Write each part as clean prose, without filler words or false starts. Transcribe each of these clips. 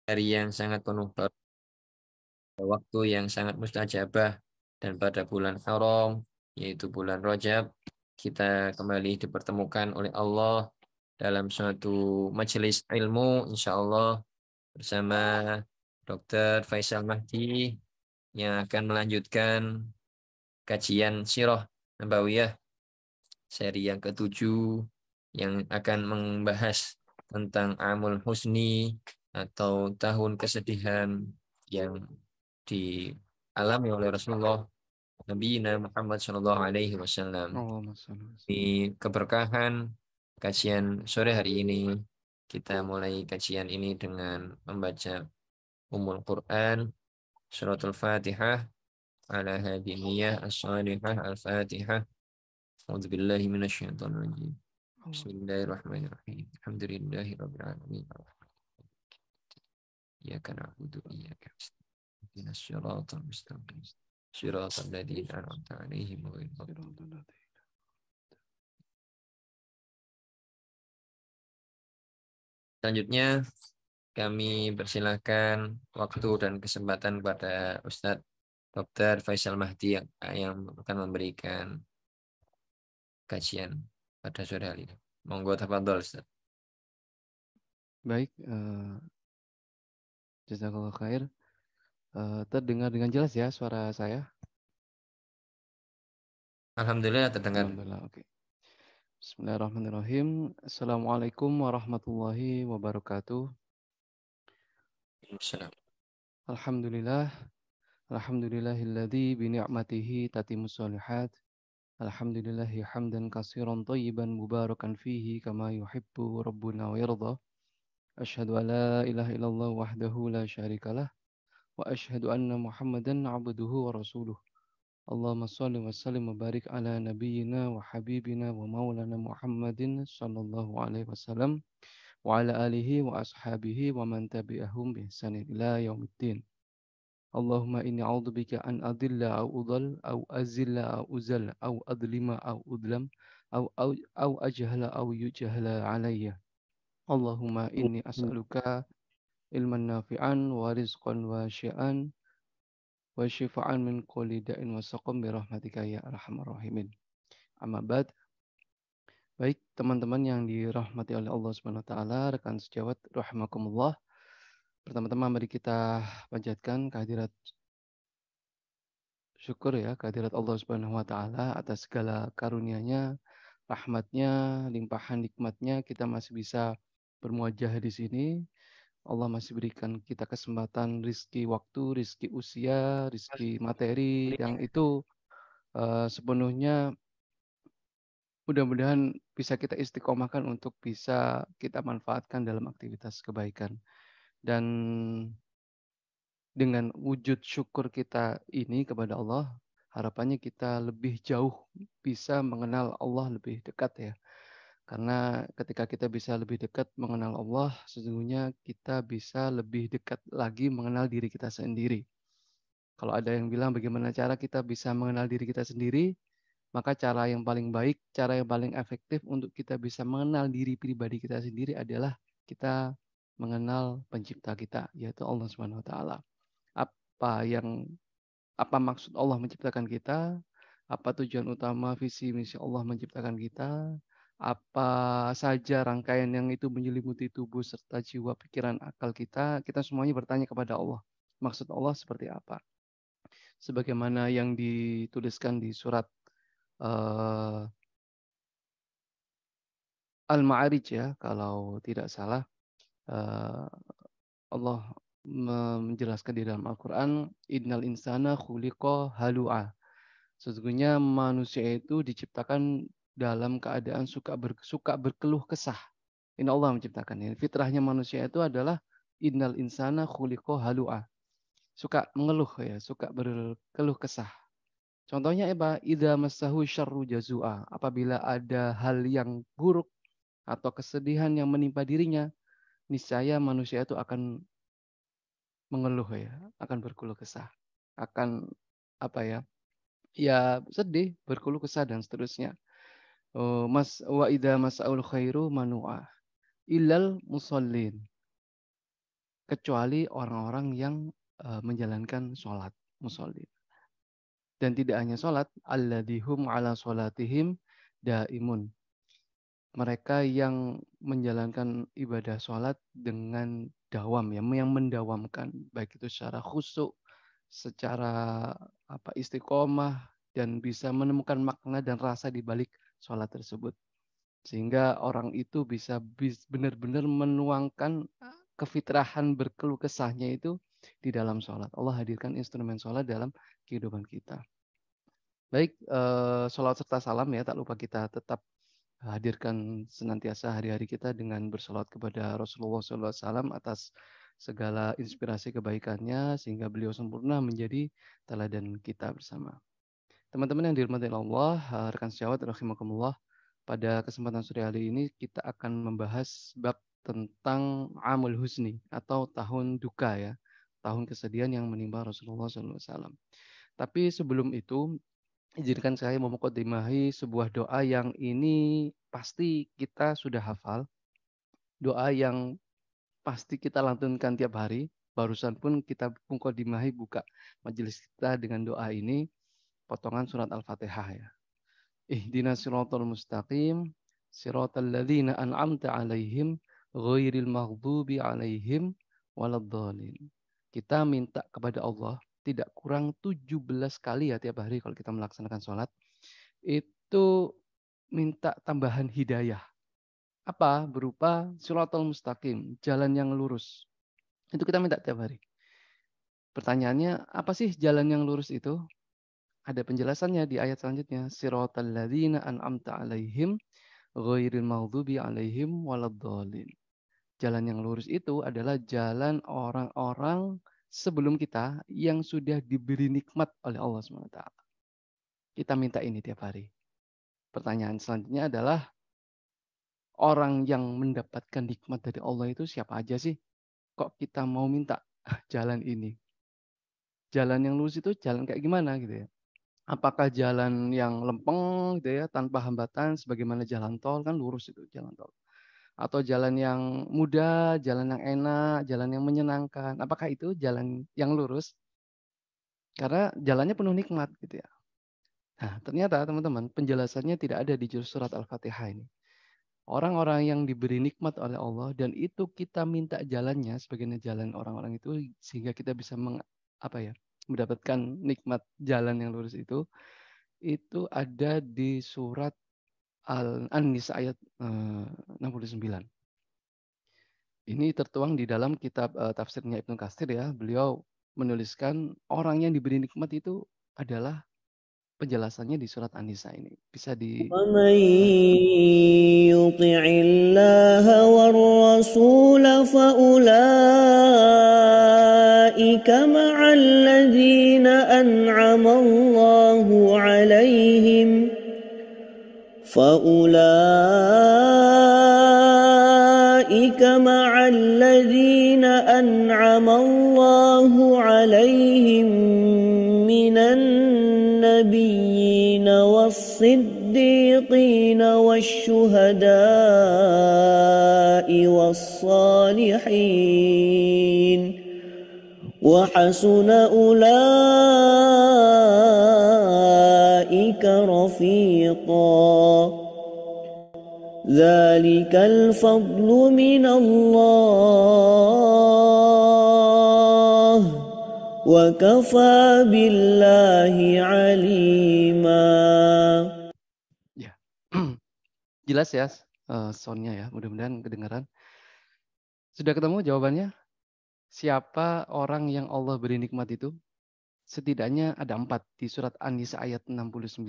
hari yang sangat penuh waktu yang sangat mustajabah, dan pada bulan haram yaitu bulan Rajab kita kembali dipertemukan oleh Allah dalam suatu majelis ilmu insya Allah bersama Dr. Faisal Mahdi yang akan melanjutkan kajian Sirah Nabawiyah seri yang ketujuh yang akan membahas tentang Amul Husni atau tahun kesedihan yang dialami oleh Rasulullah Nabi Muhammad Shallallahu Alaihi Wasallam. Allahumma shalli wa Di sallim. keberkahan kajian sore hari ini, kita mulai kajian ini dengan membaca Ummul Quran, Suratul Fatihah, ala hadiniyah as-salihah al-Fatihah. A'udzu billahi minasyaitonir rajim. Allah. Bismillahirrahmanirrahim. Alhamdulillahi rabbil alamin. Iyyaka na'budu wa iyyaka nasta'in. Ihdinas siratal mustaqim. Siratal ladzina an'amta 'alaihim ghairil maghdubi. Selanjutnya kami persilahkan waktu dan kesempatan kepada Ustadz Dr. Faisal Mahdi yang akan memberikan kajian pada sore hari ini. Monggo tafadhol Ustaz. Baik, jazakallah khair. Terdengar dengan jelas ya suara saya? Alhamdulillah terdengar. Alhamdulillah, oke. Bismillahirrahmanirrahim. Assalamualaikum warahmatullahi wabarakatuh. Salam. Alhamdulillah. Alhamdulillahilladzi bini'matihi tatimmus shalihat. Alhamdulillahi hamdan katsiran thayyiban mubarakan fihi kama yuhibbu rabbuna wa yarda. Asyhadu an la ilaha illallah wahdahu la syarikalah wa asyhadu anna Muhammadan abduhu wa rasuluh. Allahumma shalli wa sallim wa barik ala nabiyyina wa habibina wa maulana Muhammadin sallallahu alaihi wasallam wa ala alihi wa ashabihi wa man tabi'ahum bi ihsanin ila yaumiddin. Allahumma inni a'udzubika an adilla au udhal au azilla au uzal au adlima au udlam au ajhala au yujhala alayya. Allahumma inni as'aluka ilman nafi'an wa rizqan wasi'an wa syifaan min kulli da'in wa saqam bi rahmatika ya arhamar rahimin. Amma ba'd. Baik, teman-teman yang dirahmati oleh Allah Subhanahu wa taala, rekan sejawat rahimakumullah. Pertama-tama mari kita panjatkan kehadirat syukur ya, kehadirat Allah Subhanahu wa taala atas segala karunia-Nya, rahmat-Nya, limpahan nikmat-Nya kita masih bisa bermuajah di sini. Allah masih berikan kita kesempatan rizki waktu, rizki usia, rizki materi yang itu sepenuhnya mudah-mudahan bisa kita istiqomahkan untuk bisa kita manfaatkan dalam aktivitas kebaikan. Dan dengan wujud syukur kita ini kepada Allah, harapannya kita lebih jauh bisa mengenal Allah lebih dekat ya. Karena ketika kita bisa lebih dekat mengenal Allah, sesungguhnya kita bisa lebih dekat lagi mengenal diri kita sendiri. Kalau ada yang bilang bagaimana cara kita bisa mengenal diri kita sendiri, maka cara yang paling baik, cara yang paling efektif untuk kita bisa mengenal diri pribadi kita sendiri adalah kita mengenal pencipta kita, yaitu Allah Subhanahu wa taala. Apa maksud Allah menciptakan kita? Apa tujuan utama visi misi Allah menciptakan kita? Apa saja rangkaian yang itu menyelimuti tubuh serta jiwa, pikiran, akal kita? Kita semuanya bertanya kepada Allah. Maksud Allah seperti apa? Sebagaimana yang dituliskan di surat Al-Ma'arij ya, kalau tidak salah. Allah menjelaskan di dalam Al-Quran, Innal insana khuliqa halu'a. Sesungguhnya manusia itu diciptakan dalam keadaan suka berkeluh kesah. Ini Allah menciptakan. Ini fitrahnya manusia itu adalah innal insana khuliqa halu'a. Suka mengeluh ya, suka berkeluh kesah. Contohnya apa? Idza massahu syarru jazua. Apabila ada hal yang buruk atau kesedihan yang menimpa dirinya, niscaya manusia itu akan mengeluh ya, akan berkeluh kesah. Akan apa ya? Ya sedih, berkeluh kesah dan seterusnya. Wa idza mas'aul khairu manu'a illal musallin. kecuali orang-orang yang menjalankan sholat, musolli. Dan tidak hanya sholat, alladzihum ala sholatihim daimun. Mereka yang menjalankan ibadah sholat dengan dawam, ya, yang mendawamkan, baik itu secara khusyuk, secara istiqomah, dan bisa menemukan makna dan rasa di balik sholat tersebut. Sehingga orang itu bisa benar-benar menuangkan kefitrahan berkeluh kesahnya itu di dalam sholat. Allah hadirkan instrumen sholat dalam kehidupan kita. Baik, sholawat serta salam ya, tak lupa kita tetap hadirkan senantiasa hari-hari kita dengan bersolawat kepada Rasulullah SAW atas segala inspirasi kebaikannya, sehingga beliau sempurna menjadi teladan kita bersama. Teman-teman yang dirahmati Allah, rekan sejawat rahimakumullah, pada kesempatan sore hari ini kita akan membahas bab tentang Amul Husni atau tahun duka ya, tahun kesedihan yang menimpa Rasulullah SAW. Tapi sebelum itu, izinkan saya memukadimahi sebuah doa yang ini pasti kita sudah hafal, doa yang pasti kita lantunkan tiap hari. Barusan pun kita mukadimahi buka majelis kita dengan doa ini, potongan surat Al-Fatihah ya. Ihdinas siratal mustaqim, siratal ladzina an'amta 'alaihim, ghairil maghdubi 'alaihim waladdallin. Kita minta kepada Allah tidak kurang 17 kali ya tiap hari kalau kita melaksanakan sholat. Itu minta tambahan hidayah. Apa? Berupa siratal mustaqim, jalan yang lurus. Itu kita minta tiap hari. Pertanyaannya, apa sih jalan yang lurus itu? Ada penjelasannya di ayat selanjutnya. Siratal ladzina an'amta 'alaihim ghairil maghdubi 'alaihim waladdallin. Jalan yang lurus itu adalah jalan orang-orang sebelum kita yang sudah diberi nikmat oleh Allah SWT. Kita minta ini tiap hari. Pertanyaan selanjutnya adalah, orang yang mendapatkan nikmat dari Allah itu siapa aja sih? Kok kita mau minta jalan ini? Jalan yang lurus itu jalan kayak gimana gitu ya? Apakah jalan yang lempeng gitu ya, tanpa hambatan sebagaimana jalan tol, kan lurus itu jalan tol. Atau jalan yang mudah, jalan yang enak, jalan yang menyenangkan. Apakah itu jalan yang lurus? Karena jalannya penuh nikmat gitu ya. Nah, ternyata teman-teman, penjelasannya tidak ada di jurus surat Al-Fatihah ini. Orang-orang yang diberi nikmat oleh Allah dan itu kita minta jalannya sebagaimana jalan orang-orang itu sehingga kita bisa mendapatkan nikmat jalan yang lurus itu ada di surat An-Nisa ayat 69. Ini tertuang di dalam kitab tafsirnya Ibnu Katsir ya. Beliau menuliskan orang yang diberi nikmat itu adalah penjelasannya di surat An-Nisa ini. Bisa di ومن يطع الله والرسول فأولئك مع الذين أنعم الله عليهم فأولئك مع الذين أنعم الله عليهم من النبيين والصديقين والشهداء والصالحين وحسن أولئك رفيقا ذلك الفضل من الله وكفى بالله عليما. ya. Jelas ya soundnya ya, mudah-mudahan kedengaran. Sudah ketemu jawabannya? Siapa orang yang Allah beri nikmat itu? Setidaknya ada 4 di surat An-Nisa ayat 69.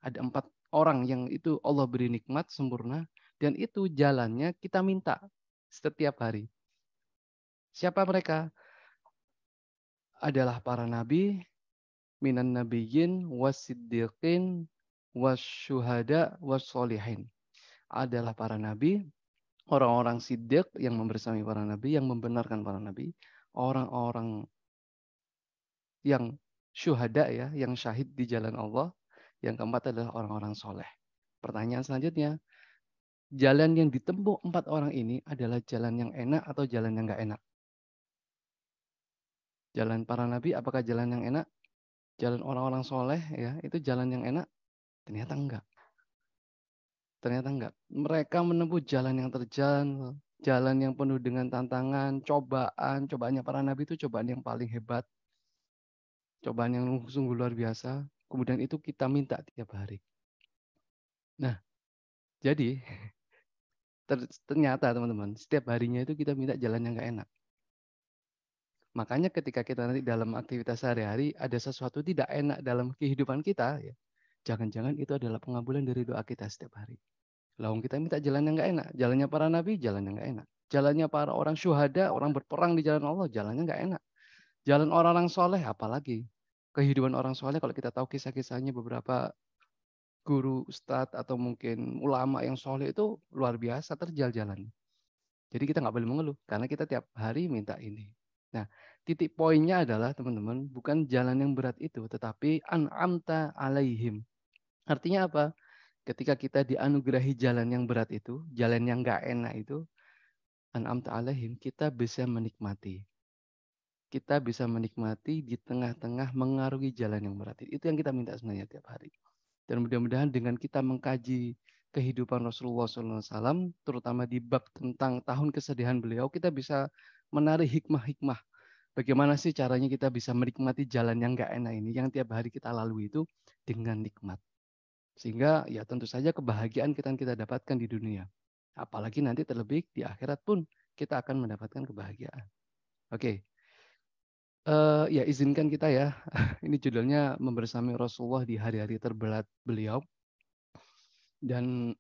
Ada 4 orang yang itu Allah beri nikmat sempurna dan itu jalannya kita minta setiap hari. Siapa mereka? Adalah para nabi, minan nabiyyin wasiddiqin wasyuhada wassolihin. Adalah para nabi, orang-orang siddiq yang membersami para nabi, yang membenarkan para nabi, orang-orang yang syuhada ya, yang syahid di jalan Allah. Yang keempat adalah orang-orang soleh. Pertanyaan selanjutnya, jalan yang ditempuh 4 orang ini adalah jalan yang enak atau jalan yang nggak enak? Jalan para nabi apakah jalan yang enak? Jalan orang-orang soleh ya, itu jalan yang enak? Ternyata enggak. Ternyata enggak. Mereka menempuh jalan yang terjal, jalan yang penuh dengan tantangan, cobaan. Cobaannya para nabi itu cobaan yang paling hebat, cobaan yang sungguh luar biasa. Kemudian itu kita minta tiap hari. Nah, jadi ternyata teman-teman, setiap harinya itu kita minta jalan yang enggak enak. Makanya ketika kita nanti dalam aktivitas sehari-hari ada sesuatu tidak enak dalam kehidupan kita, ya, jangan-jangan itu adalah pengabulan dari doa kita setiap hari. Lalu kita minta jalan yang nggak enak. Jalannya para nabi, jalan yang nggak enak. Jalannya para orang syuhada, orang berperang di jalan Allah, jalannya nggak enak. Jalan orang-orang soleh, apalagi. Kehidupan orang soleh, kalau kita tahu kisah-kisahnya beberapa guru, ustadz, atau mungkin ulama yang soleh itu luar biasa terjal jalannya. Jadi kita nggak boleh mengeluh, karena kita tiap hari minta ini. Nah, titik poinnya adalah teman-teman, bukan jalan yang berat itu, tetapi an'amta alaihim. Artinya apa? Ketika kita dianugerahi jalan yang berat itu, jalan yang nggak enak itu, an'amta alaihim, kita bisa menikmati. Kita bisa menikmati di tengah-tengah mengarungi jalan yang berat. Itu yang kita minta sebenarnya tiap hari. Dan mudah-mudahan dengan kita mengkaji kehidupan Rasulullah SAW, terutama di bab tentang tahun kesedihan beliau, kita bisa menarik hikmah-hikmah. Bagaimana sih caranya kita bisa menikmati jalan yang nggak enak ini, yang tiap hari kita lalui itu dengan nikmat. Sehingga ya tentu saja kebahagiaan kita dapatkan di dunia. Apalagi nanti terlebih di akhirat pun kita akan mendapatkan kebahagiaan. Oke. Ya izinkan kita ya. Ini judulnya Membersamai Rasulullah di hari-hari terberat beliau. Dan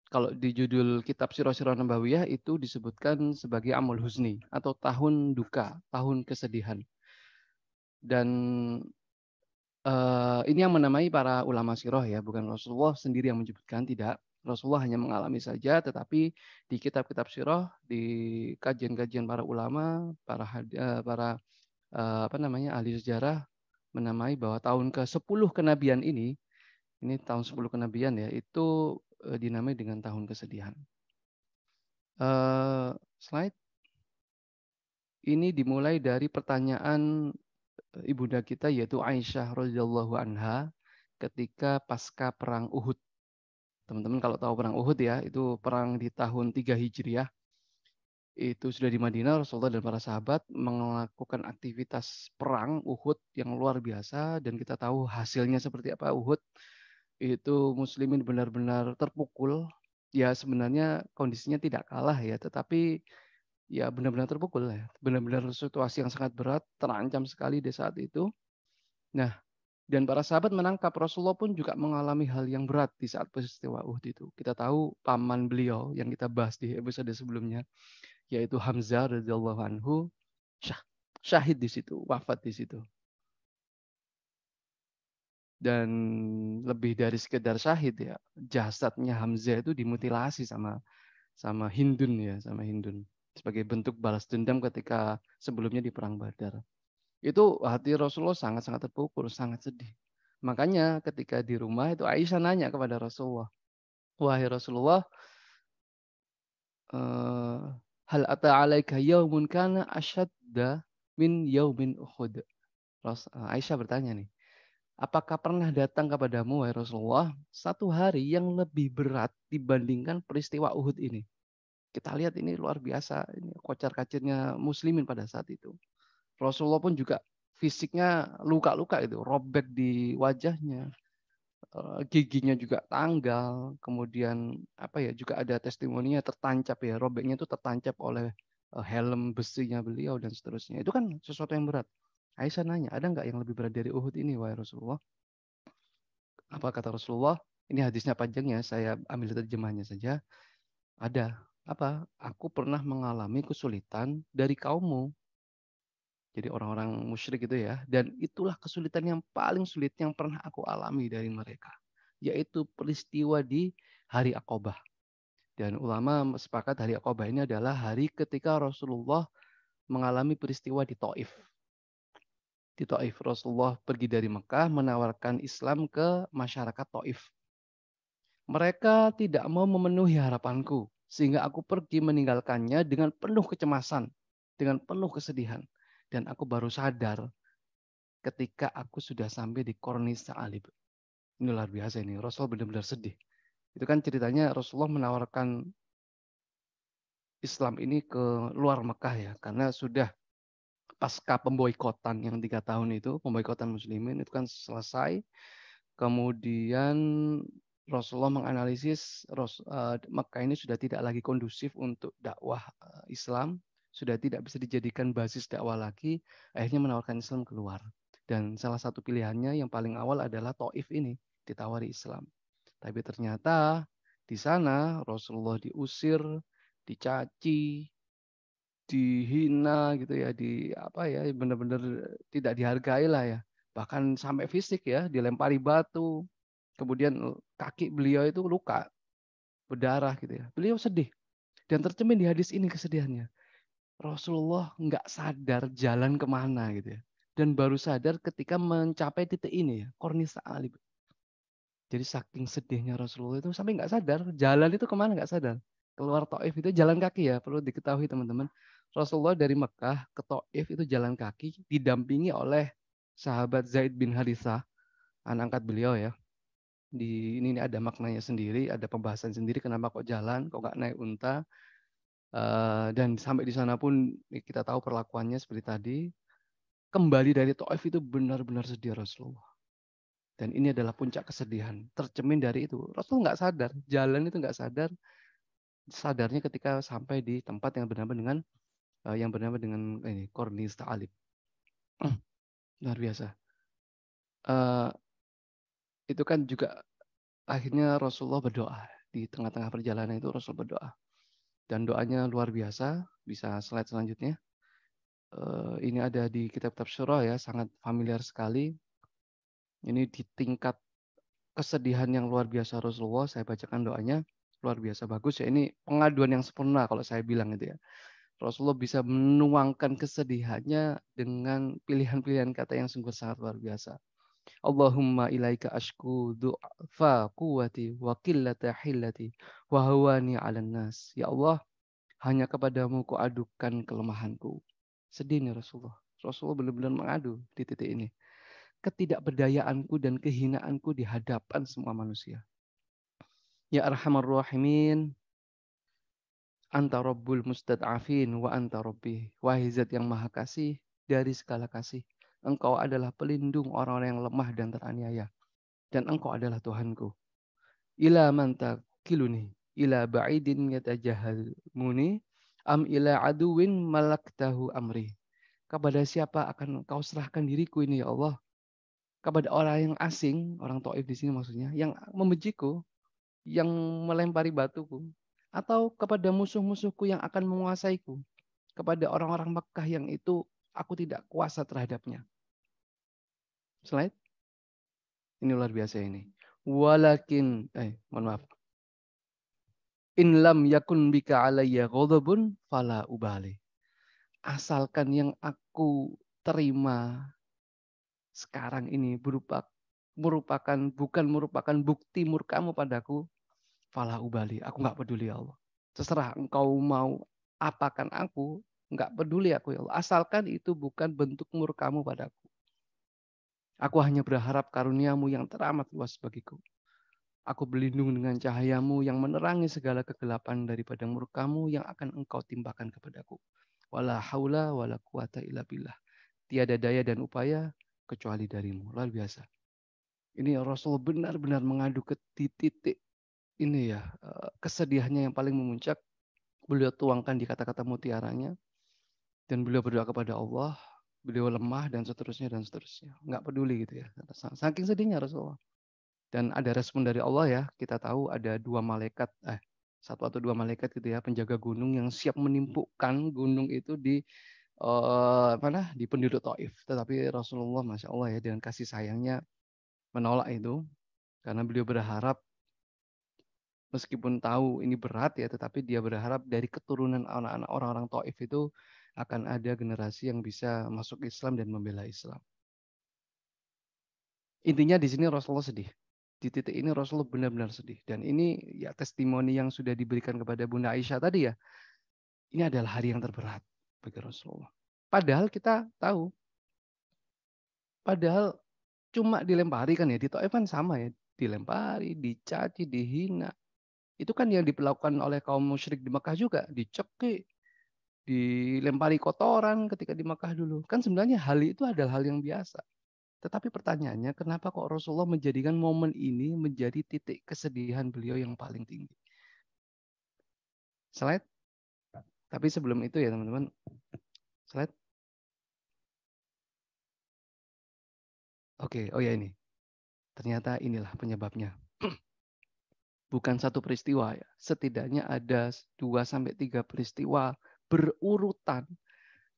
kalau di judul kitab Sirah-Sirah Nabawiyah itu disebutkan sebagai Amul Husni atau tahun duka, tahun kesedihan. Dan ini yang menamai para ulama sirah ya, bukan Rasulullah sendiri yang menyebutkan, tidak. Rasulullah hanya mengalami saja, tetapi di kitab-kitab sirah, di kajian-kajian para ulama, para ahli sejarah menamai bahwa tahun ke-10 kenabian ini tahun 10 kenabian ya, itu dinamai dengan tahun kesedihan. Slide. Ini dimulai dari pertanyaan ibunda kita yaitu Aisyah radhiyallahu anha ketika pasca perang Uhud. Teman-teman kalau tahu perang Uhud ya, itu perang di tahun 3 Hijriah. Itu sudah di Madinah, Rasulullah dan para sahabat melakukan aktivitas perang Uhud yang luar biasa, dan kita tahu hasilnya seperti apa Uhud. Itu muslimin benar-benar terpukul. Ya sebenarnya kondisinya tidak kalah ya, tetapi ya benar-benar terpukul ya. Benar-benar situasi yang sangat berat, terancam sekali di saat itu. Nah, dan para sahabat menangkap. Rasulullah pun juga mengalami hal yang berat di saat peristiwa Uhud itu. Kita tahu paman beliau yang kita bahas di episode sebelumnya, yaitu Hamzah radhiyallahu anhu, syahid di situ, wafat di situ. Dan lebih dari sekedar syahid ya, jasadnya Hamzah itu dimutilasi sama Hindun ya, sama Hindun sebagai bentuk balas dendam ketika sebelumnya di perang Badar. Itu hati Rasulullah sangat-sangat terpukul, sangat sedih. Makanya ketika di rumah itu Aisyah nanya kepada Rasulullah, wahai Rasulullah, hal ata alaika yaumun kana asyadda min yaumin Uhud. Aisyah bertanya nih, apakah pernah datang kepadamu wahai Rasulullah satu hari yang lebih berat dibandingkan peristiwa Uhud ini? Kita lihat ini luar biasa, ini kocar-kacirnya muslimin pada saat itu. Rasulullah pun juga fisiknya luka-luka itu, robek di wajahnya, giginya juga tanggal, kemudian apa ya, juga ada testimoninya tertancap ya, robeknya itu tertancap oleh helm besinya beliau dan seterusnya. Itu kan sesuatu yang berat. Aisyah nanya, ada nggak yang lebih berat dari Uhud ini wahai Rasulullah? Apa kata Rasulullah? Ini hadisnya panjang ya, saya ambil terjemahnya saja. Ada. Apa? Aku pernah mengalami kesulitan dari kaummu. Jadi orang-orang musyrik itu ya. Dan itulah kesulitan yang paling sulit yang pernah aku alami dari mereka. Yaitu peristiwa di hari Aqabah. Dan ulama sepakat hari Aqabah ini adalah hari ketika Rasulullah mengalami peristiwa di Taif. Di Taif, Rasulullah pergi dari Mekah menawarkan Islam ke masyarakat Taif. Mereka tidak mau memenuhi harapanku, sehingga aku pergi meninggalkannya dengan penuh kecemasan, dengan penuh kesedihan. Dan aku baru sadar ketika aku sudah sampai di Kornis Sa'alib. Ini luar biasa ini. Rasul benar-benar sedih. Itu kan ceritanya Rasulullah menawarkan Islam ini ke luar Mekah ya. Karena sudah pasca pemboikotan yang 3 tahun itu, pemboikotan muslimin itu kan selesai. Kemudian Rasulullah menganalisis Mekah ini sudah tidak lagi kondusif untuk dakwah Islam, sudah tidak bisa dijadikan basis dakwah lagi, akhirnya menawarkan Islam keluar. Dan salah satu pilihannya yang paling awal adalah Taif ini, ditawari Islam. Tapi ternyata di sana Rasulullah diusir, dicaci, dihina gitu ya, benar-benar tidak dihargai lah ya. Bahkan sampai fisik ya, dilempari batu. Kemudian kaki beliau itu luka, berdarah gitu ya. Beliau sedih. Dan tercermin di hadis ini kesedihannya. Rasulullah nggak sadar jalan kemana gitu ya. Dan baru sadar ketika mencapai titik ini ya, Kornis Sa'alib. Jadi saking sedihnya Rasulullah itu sampai nggak sadar jalan itu kemana, nggak sadar. Keluar Taif itu jalan kaki ya, perlu diketahui teman-teman. Rasulullah dari Mekah ke Taif itu jalan kaki didampingi oleh sahabat Zaid bin Harithah, anak angkat beliau ya. Ini ada maknanya sendiri, ada pembahasan sendiri kenapa kok jalan, kok nggak naik unta. Dan sampai di sana pun kita tahu perlakuannya seperti tadi. Kembali dari Taif itu benar-benar sedih Rasulullah. Dan ini adalah puncak kesedihan. Tercermin dari itu. Rasul nggak sadar. Jalan itu nggak sadar. Sadarnya ketika sampai di tempat yang bernama dengan ini Kornis Sa'alib. Luar biasa. Itu kan juga akhirnya Rasulullah berdoa. Di tengah-tengah perjalanan itu Rasul berdoa. Dan doanya luar biasa. Bisa slide selanjutnya. Ini ada di kitab-kitab surah ya. Sangat familiar sekali. Ini di tingkat kesedihan yang luar biasa Rasulullah, saya bacakan doanya, luar biasa bagus ya. Ini pengaduan yang sempurna kalau saya bilang itu ya. Rasulullah bisa menuangkan kesedihannya dengan pilihan-pilihan kata yang sungguh sangat luar biasa. Allahumma ilaika ashku du'fa quwati wa qillata hillati wa hawani 'alan nas. Ya Allah, hanya kepadamu ku adukan kelemahanku. Sedih nih Rasulullah. Rasulullah benar-benar mengadu di titik ini. Ketidakberdayaanku dan kehinaanku di hadapan semua manusia. Ya Arhamar Rahimin, Anta Rabbul Mustad'afin wa Anta Rabbi. Wahai Zat yang Maha Kasih dari segala kasih. Engkau adalah pelindung orang-orang yang lemah dan teraniaya. Dan Engkau adalah Tuhanku. Ila man takiluni, ila ba'idin yatajahalmuni, am ila aduwin malaktahu amri. Kepada siapa akan Engkau serahkan diriku ini ya Allah? Kepada orang yang asing, orang Taif di sini maksudnya, yang membenciku, yang melempari batuku, atau kepada musuh-musuhku yang akan menguasaiku, kepada orang-orang Mekah yang itu aku tidak kuasa terhadapnya. Slide. Ini luar biasa ini. Walakin, mohon maaf. In lam yakun bika alayya ghadabun fala ubali. Asalkan yang aku terima sekarang ini bukan merupakan bukti murkamu padaku, fala ubali, aku nggak peduli ya Allah. Terserah engkau mau apakan aku, nggak peduli aku ya Allah. Asalkan itu bukan bentuk murkamu padaku. Aku hanya berharap karuniamu yang teramat luas bagiku. Aku berlindung dengan cahayamu yang menerangi segala kegelapan daripada murkamu yang akan engkau timpakan kepadaku. Wala haula wala quwata illa billah. Tiada daya dan upaya kecuali darimu. Luar biasa. Ini Rasul benar-benar mengadu ke titik ini ya, kesedihannya yang paling memuncak. Beliau tuangkan di kata-kata mutiaranya. Dan beliau berdoa kepada Allah. Beliau lemah dan seterusnya dan seterusnya. Nggak peduli gitu ya. Saking sedihnya Rasulullah. Dan ada respon dari Allah ya. Kita tahu ada satu atau dua malaikat gitu ya, penjaga gunung yang siap menimpukkan gunung itu di penduduk Taif. Tetapi Rasulullah, masya Allah ya, dengan kasih sayangnya menolak itu karena beliau berharap meskipun tahu ini berat ya, tetapi dia berharap dari keturunan anak-anak orang-orang Taif itu akan ada generasi yang bisa masuk Islam dan membela Islam. Intinya di sini Rasulullah sedih. Di titik ini Rasulullah benar-benar sedih. Dan ini ya testimoni yang sudah diberikan kepada Bunda Aisyah tadi ya. Ini adalah hari yang terberat bagi Rasulullah. Padahal kita tahu, padahal cuma dilempari kan ya, di Taif kan sama ya, dilempari, dicaci, dihina. Itu kan yang diperlakukan oleh kaum musyrik di Mekah juga, dicekik, dilempari kotoran ketika di Mekah dulu. Kan sebenarnya hal itu adalah hal yang biasa. Tetapi pertanyaannya, kenapa kok Rasulullah menjadikan momen ini menjadi titik kesedihan beliau yang paling tinggi? Slide. Tapi sebelum itu ya teman-teman, slide. Oke, oh ya ini. Ternyata inilah penyebabnya. Bukan satu peristiwa ya. Setidaknya ada 2-3 peristiwa berurutan.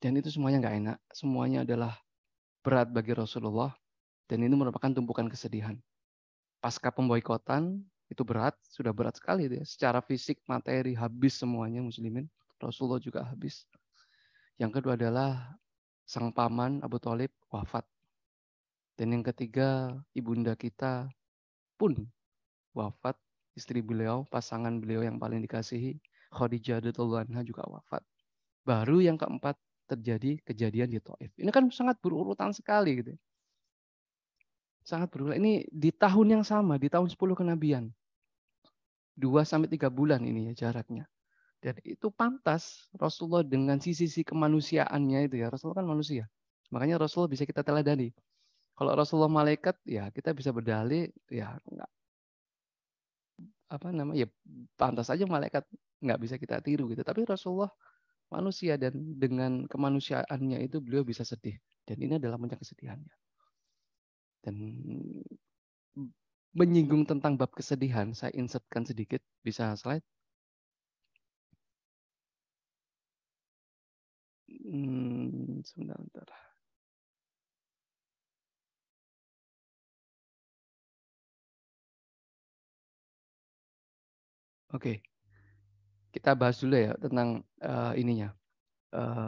Dan itu semuanya nggak enak. Semuanya adalah berat bagi Rasulullah. Dan ini merupakan tumpukan kesedihan. Pasca pemboikotan, itu berat. Sudah berat sekali ya. Secara fisik, materi, habis semuanya muslimin. Rasulullah juga habis. Yang kedua adalah sang paman Abu Thalib wafat. Dan yang ketiga, ibunda kita pun wafat. Istri beliau, pasangan beliau yang paling dikasihi, Khadijah radhiyallahu anha juga wafat. Baru yang keempat terjadi kejadian di Taif. Ini kan sangat berurutan sekali gitu. Sangat berurutan. Ini di tahun yang sama, di tahun 10 kenabian. 2-3 bulan ini ya jaraknya. Dan itu pantas Rasulullah dengan sisi kemanusiaannya itu ya. Rasulullah kan manusia. Makanya Rasulullah bisa kita teladani. Kalau Rasulullah malaikat ya kita bisa berdalih ya enggak ya pantas aja malaikat nggak bisa kita tiru gitu. Tapi Rasulullah manusia dan dengan kemanusiaannya itu beliau bisa sedih. Dan ini adalah puncak kesedihannya. Dan menyinggung tentang bab kesedihan, saya insertkan sedikit. Bisa slide? Sebentar. Oke, kita bahas dulu ya tentang ininya.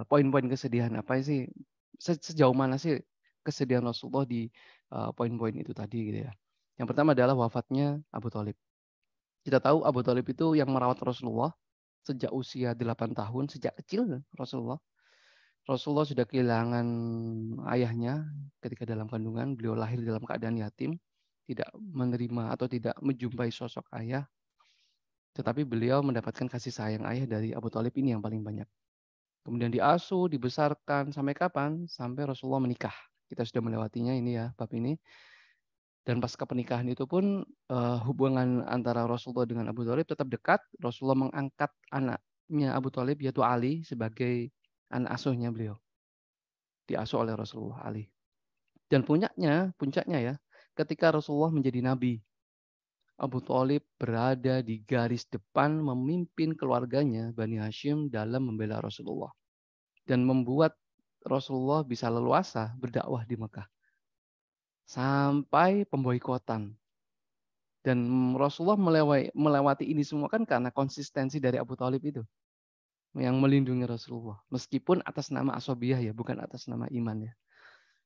Poin-poin kesedihan apa sih? Sejauh mana sih kesedihan Rasulullah di poin-poin itu tadi gitu ya. Yang pertama adalah wafatnya Abu Thalib. Kita tahu Abu Thalib itu yang merawat Rasulullah sejak usia 8 tahun, sejak kecil Rasulullah. Rasulullah sudah kehilangan ayahnya ketika dalam kandungan. Beliau lahir dalam keadaan yatim, tidak menerima atau tidak menjumpai sosok ayah. Tetapi beliau mendapatkan kasih sayang ayah dari Abu Thalib ini yang paling banyak. Kemudian diasuh, dibesarkan, sampai kapan? Sampai Rasulullah menikah. Kita sudah melewatinya ini ya, bab ini. Dan pasca pernikahan itu pun hubungan antara Rasulullah dengan Abu Thalib tetap dekat. Rasulullah mengangkat anaknya Abu Thalib, yaitu Ali, sebagai anak asuhnya beliau. Diasuh oleh Rasulullah Ali. Dan puncaknya ya, ketika Rasulullah menjadi nabi, Abu Thalib berada di garis depan memimpin keluarganya Bani Hashim dalam membela Rasulullah dan membuat Rasulullah bisa leluasa berdakwah di Mekah sampai pemboikotan. Dan Rasulullah melewati ini semua kan karena konsistensi dari Abu Thalib itu yang melindungi Rasulullah meskipun atas nama asobiyah ya, bukan atas nama iman ya.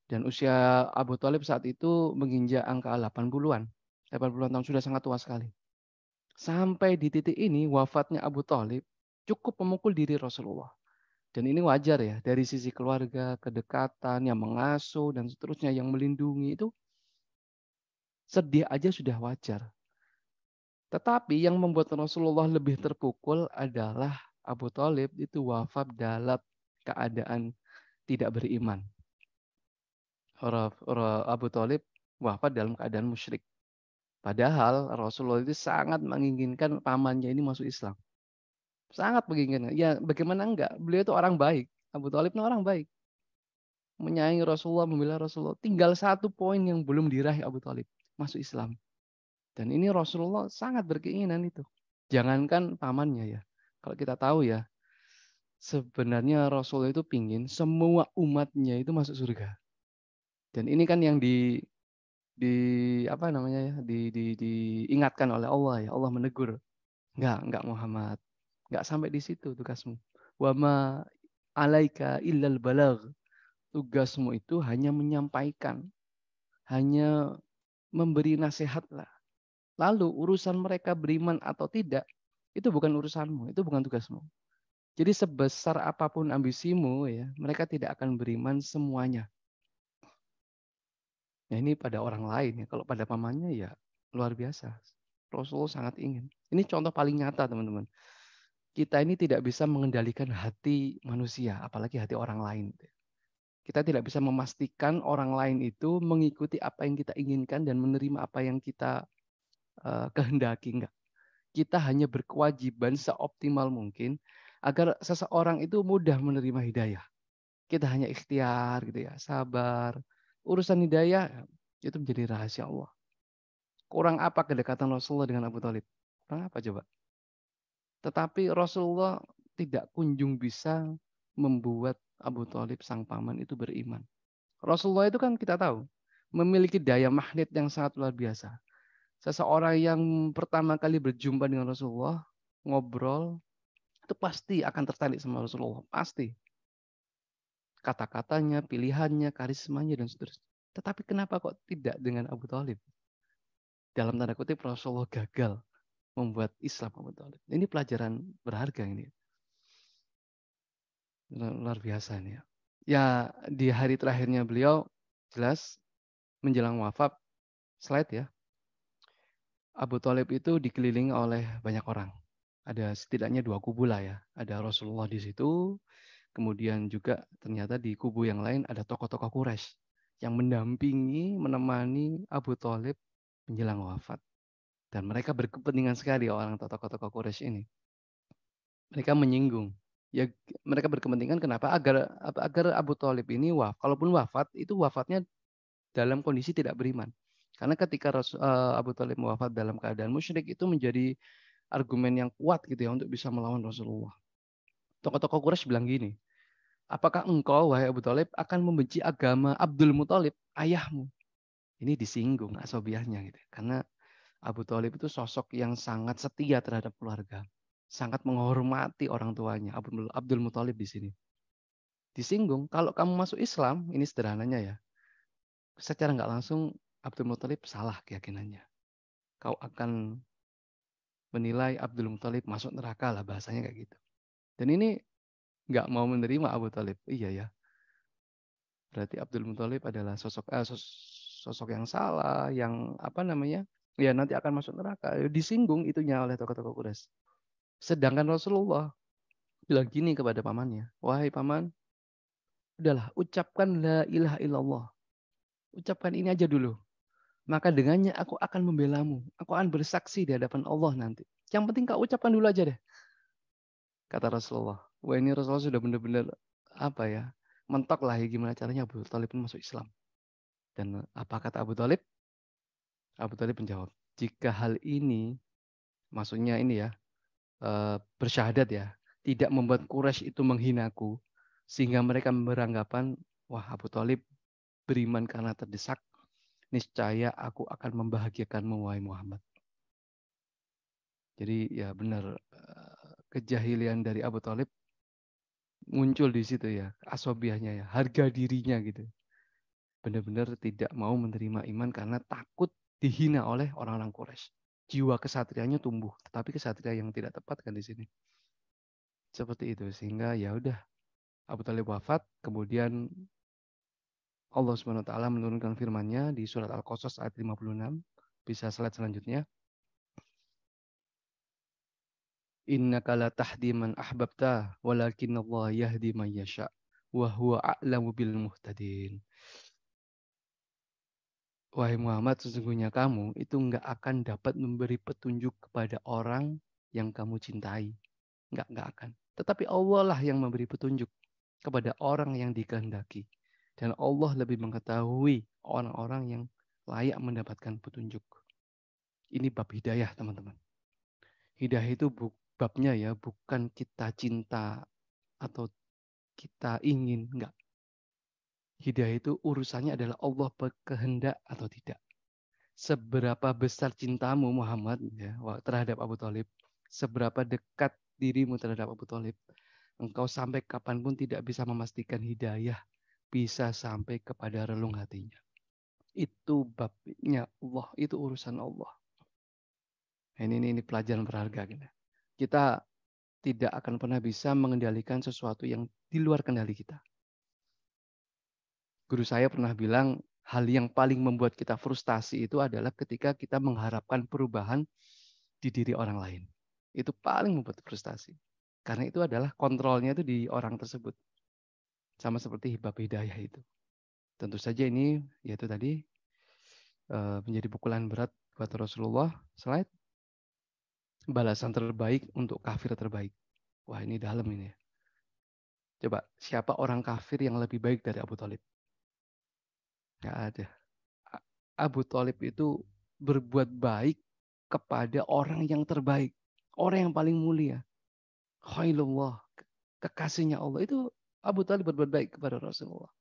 Dan usia Abu Thalib saat itu menginjak angka 80-an. 80-an tahun, sudah sangat tua sekali. Sampai di titik ini wafatnya Abu Thalib cukup memukul diri Rasulullah. Dan ini wajar ya, dari sisi keluarga, kedekatan, yang mengasuh, dan seterusnya, yang melindungi itu sedih aja sudah wajar. Tetapi yang membuat Rasulullah lebih terpukul adalah Abu Thalib itu wafat dalam keadaan tidak beriman. Abu Thalib wafat dalam keadaan musyrik. Padahal Rasulullah itu sangat menginginkan pamannya ini masuk Islam. Sangat menginginkan. Ya bagaimana enggak? Beliau itu orang baik. Abu Thalib itu orang baik. Menyayangi Rasulullah, membela Rasulullah. Tinggal satu poin yang belum diraih Abu Thalib. Masuk Islam. Dan ini Rasulullah sangat berkeinginan itu. Jangankan pamannya ya. Kalau kita tahu ya, sebenarnya Rasulullah itu pingin semua umatnya itu masuk surga. Dan ini kan yang diingatkan oleh Allah ya. Allah menegur. Enggak Muhammad. Enggak sampai di situ tugasmu. Wa ma alaika illal balagh. Tugasmu itu hanya menyampaikan, hanya memberi nasihat lah. Lalu urusan mereka beriman atau tidak, itu bukan urusanmu, itu bukan tugasmu. Jadi sebesar apapun ambisimu, ya, mereka tidak akan beriman semuanya. Ya, ini pada orang lain, ya. Kalau pada pamannya ya luar biasa. Rasulullah sangat ingin. Ini contoh paling nyata, teman-teman. Kita ini tidak bisa mengendalikan hati manusia, apalagi hati orang lain. Kita tidak bisa memastikan orang lain itu mengikuti apa yang kita inginkan dan menerima apa yang kita kehendaki. Enggak. Kita hanya berkewajiban seoptimal mungkin agar seseorang itu mudah menerima hidayah. Kita hanya ikhtiar gitu ya, sabar. Urusan hidayah itu menjadi rahasia Allah. Kurang apa kedekatan Rasulullah dengan Abu Thalib? Kurang apa coba? Tetapi Rasulullah tidak kunjung bisa membuat Abu Thalib sang paman itu beriman. Rasulullah itu kan kita tahu memiliki daya magnet yang sangat luar biasa. Seseorang yang pertama kali berjumpa dengan Rasulullah, ngobrol, itu pasti akan tertarik sama Rasulullah. Pasti. Kata-katanya, pilihannya, karismanya, dan seterusnya. Tetapi kenapa kok tidak dengan Abu Thalib? Dalam tanda kutip Rasulullah gagal membuat Islam Abu Thalib. Ini pelajaran berharga ini. Luar biasa ini ya. Ya, di hari terakhirnya beliau jelas menjelang wafat, slide ya. Abu Thalib itu dikelilingi oleh banyak orang. Ada setidaknya 2 kubu lah ya. Ada Rasulullah di situ, kemudian juga ternyata di kubu yang lain ada tokoh-tokoh Quraisy yang mendampingi, menemani Abu Thalib menjelang wafat. Dan mereka berkepentingan sekali orang tokoh-tokoh Quraisy ini. Mereka menyinggung. Ya, mereka berkepentingan kenapa? Agar Abu Thalib ini kalaupun wafat, itu wafatnya dalam kondisi tidak beriman. Karena ketika Abu Thalib wafat dalam keadaan musyrik itu menjadi argumen yang kuat gitu ya untuk bisa melawan Rasulullah. Tokoh-tokoh Quraisy bilang gini, apakah engkau, wahai Abu Thalib, akan membenci agama Abdul Muthalib, ayahmu? Ini disinggung asobiahnya gitu. Karena Abu Thalib itu sosok yang sangat setia terhadap keluarga. Sangat menghormati orang tuanya, Abdul Muthalib di sini. Disinggung, kalau kamu masuk Islam, ini sederhananya ya, secara nggak langsung Abdul Muthalib salah keyakinannya. Kau akan menilai Abdul Muthalib masuk neraka lah, bahasanya kayak gitu. Dan ini nggak mau menerima Abu Thalib. Iya ya. Berarti Abdul Muthalib adalah sosok yang salah, yang apa namanya? Ya nanti akan masuk neraka. Disinggung itunya oleh tokoh-tokoh Quraisy. Sedangkan Rasulullah bilang gini kepada pamannya, wahai paman, udahlah ucapkan la ilaha illallah. Ucapkan ini aja dulu. Maka dengannya aku akan membelamu. Aku akan bersaksi di hadapan Allah nanti. Yang penting kau ucapkan dulu aja deh. Kata Rasulullah. Wah ini Rasulullah sudah benar-benar apa ya, mentok lah ya gimana caranya Abu Thalib masuk Islam. Dan apa kata Abu Thalib? Abu Thalib menjawab, jika hal ini, maksudnya ini ya, bersyahadat ya, tidak membuat Quraisy itu menghinaku, sehingga mereka beranggapan, wah Abu Thalib beriman karena terdesak, niscaya aku akan membahagiakanmu wahai Muhammad. Jadi ya benar, kejahilian dari Abu Thalib muncul di situ ya, asobiahnya ya, harga dirinya gitu. Benar-benar tidak mau menerima iman karena takut dihina oleh orang-orang Quraisy. Jiwa kesatrianya tumbuh, tetapi kesatria yang tidak tepat kan di sini. Seperti itu, sehingga ya udah Abu Thalib wafat, kemudian Allah Subhanahu wa taala menurunkan firman-Nya di surat Al-Qasas ayat 56. Bisa slide selanjutnya. Innaka la tahdi man ahbabta walakinallahu yahdi man yasha wa huwa a'lamu bil muhtadin. Wahai Muhammad, sesungguhnya kamu itu enggak akan dapat memberi petunjuk kepada orang yang kamu cintai. Enggak akan. Tetapi Allah lah yang memberi petunjuk kepada orang yang dikehendaki. Dan Allah lebih mengetahui orang-orang yang layak mendapatkan petunjuk. Ini bab hidayah, teman-teman. Hidayah itu babnya ya, bukan kita cinta atau kita ingin. Enggak. Hidayah itu urusannya adalah Allah berkehendak atau tidak. Seberapa besar cintamu Muhammad ya, terhadap Abu Thalib, seberapa dekat dirimu terhadap Abu Thalib, engkau sampai kapanpun tidak bisa memastikan hidayah bisa sampai kepada relung hatinya. Itu babnya Allah, itu urusan Allah. Ini pelajaran berharga kita. Kita tidak akan pernah bisa mengendalikan sesuatu yang di luar kendali kita. Guru saya pernah bilang, hal yang paling membuat kita frustasi itu adalah ketika kita mengharapkan perubahan di diri orang lain. Itu paling membuat frustasi. Karena itu adalah kontrolnya itu di orang tersebut. Sama seperti hibah hidayah itu. Tentu saja ini, yaitu tadi, menjadi pukulan berat buat Rasulullah. Slide. Balasan terbaik untuk kafir terbaik. Wah, ini dalam ini ya. Coba, siapa orang kafir yang lebih baik dari Abu Thalib? Nggak ada. Abu Thalib itu berbuat baik kepada orang yang terbaik. Orang yang paling mulia. Khairullah. Kekasihnya Allah. Itu Abu Thalib berbuat baik kepada Rasulullah.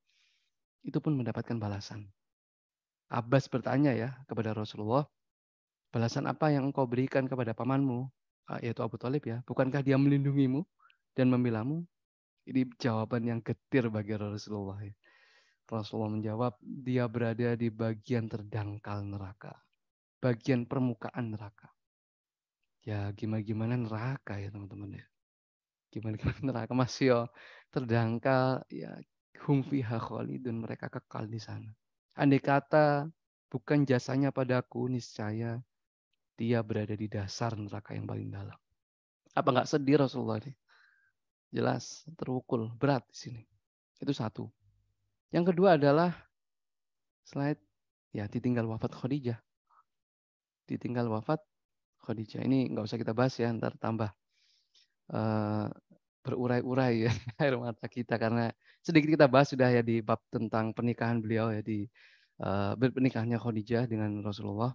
Itu pun mendapatkan balasan. Abbas bertanya ya kepada Rasulullah, balasan apa yang engkau berikan kepada pamanmu, yaitu Abu Thalib ya, bukankah dia melindungimu dan membelamu? Ini jawaban yang getir bagi Rasulullah. Ya. Rasulullah menjawab, dia berada di bagian terdangkal neraka, bagian permukaan neraka. Ya gimana neraka ya teman-teman ya. Gimana neraka masih ya terdangkal ya, hum fiha khalidun, mereka kekal di sana. Andai kata bukan jasanya padaku, niscaya dia berada di dasar neraka yang paling dalam. Apa nggak sedih Rasulullah ini? Jelas terpukul berat di sini. Itu satu. Yang kedua adalah slide ya, ditinggal wafat Khadijah. Ditinggal wafat Khadijah. Ini nggak usah kita bahas ya, ntar tambah berurai-urai ya air mata kita, karena sedikit kita bahas sudah ya di bab tentang pernikahan beliau ya, di bernikahnya Khadijah dengan Rasulullah.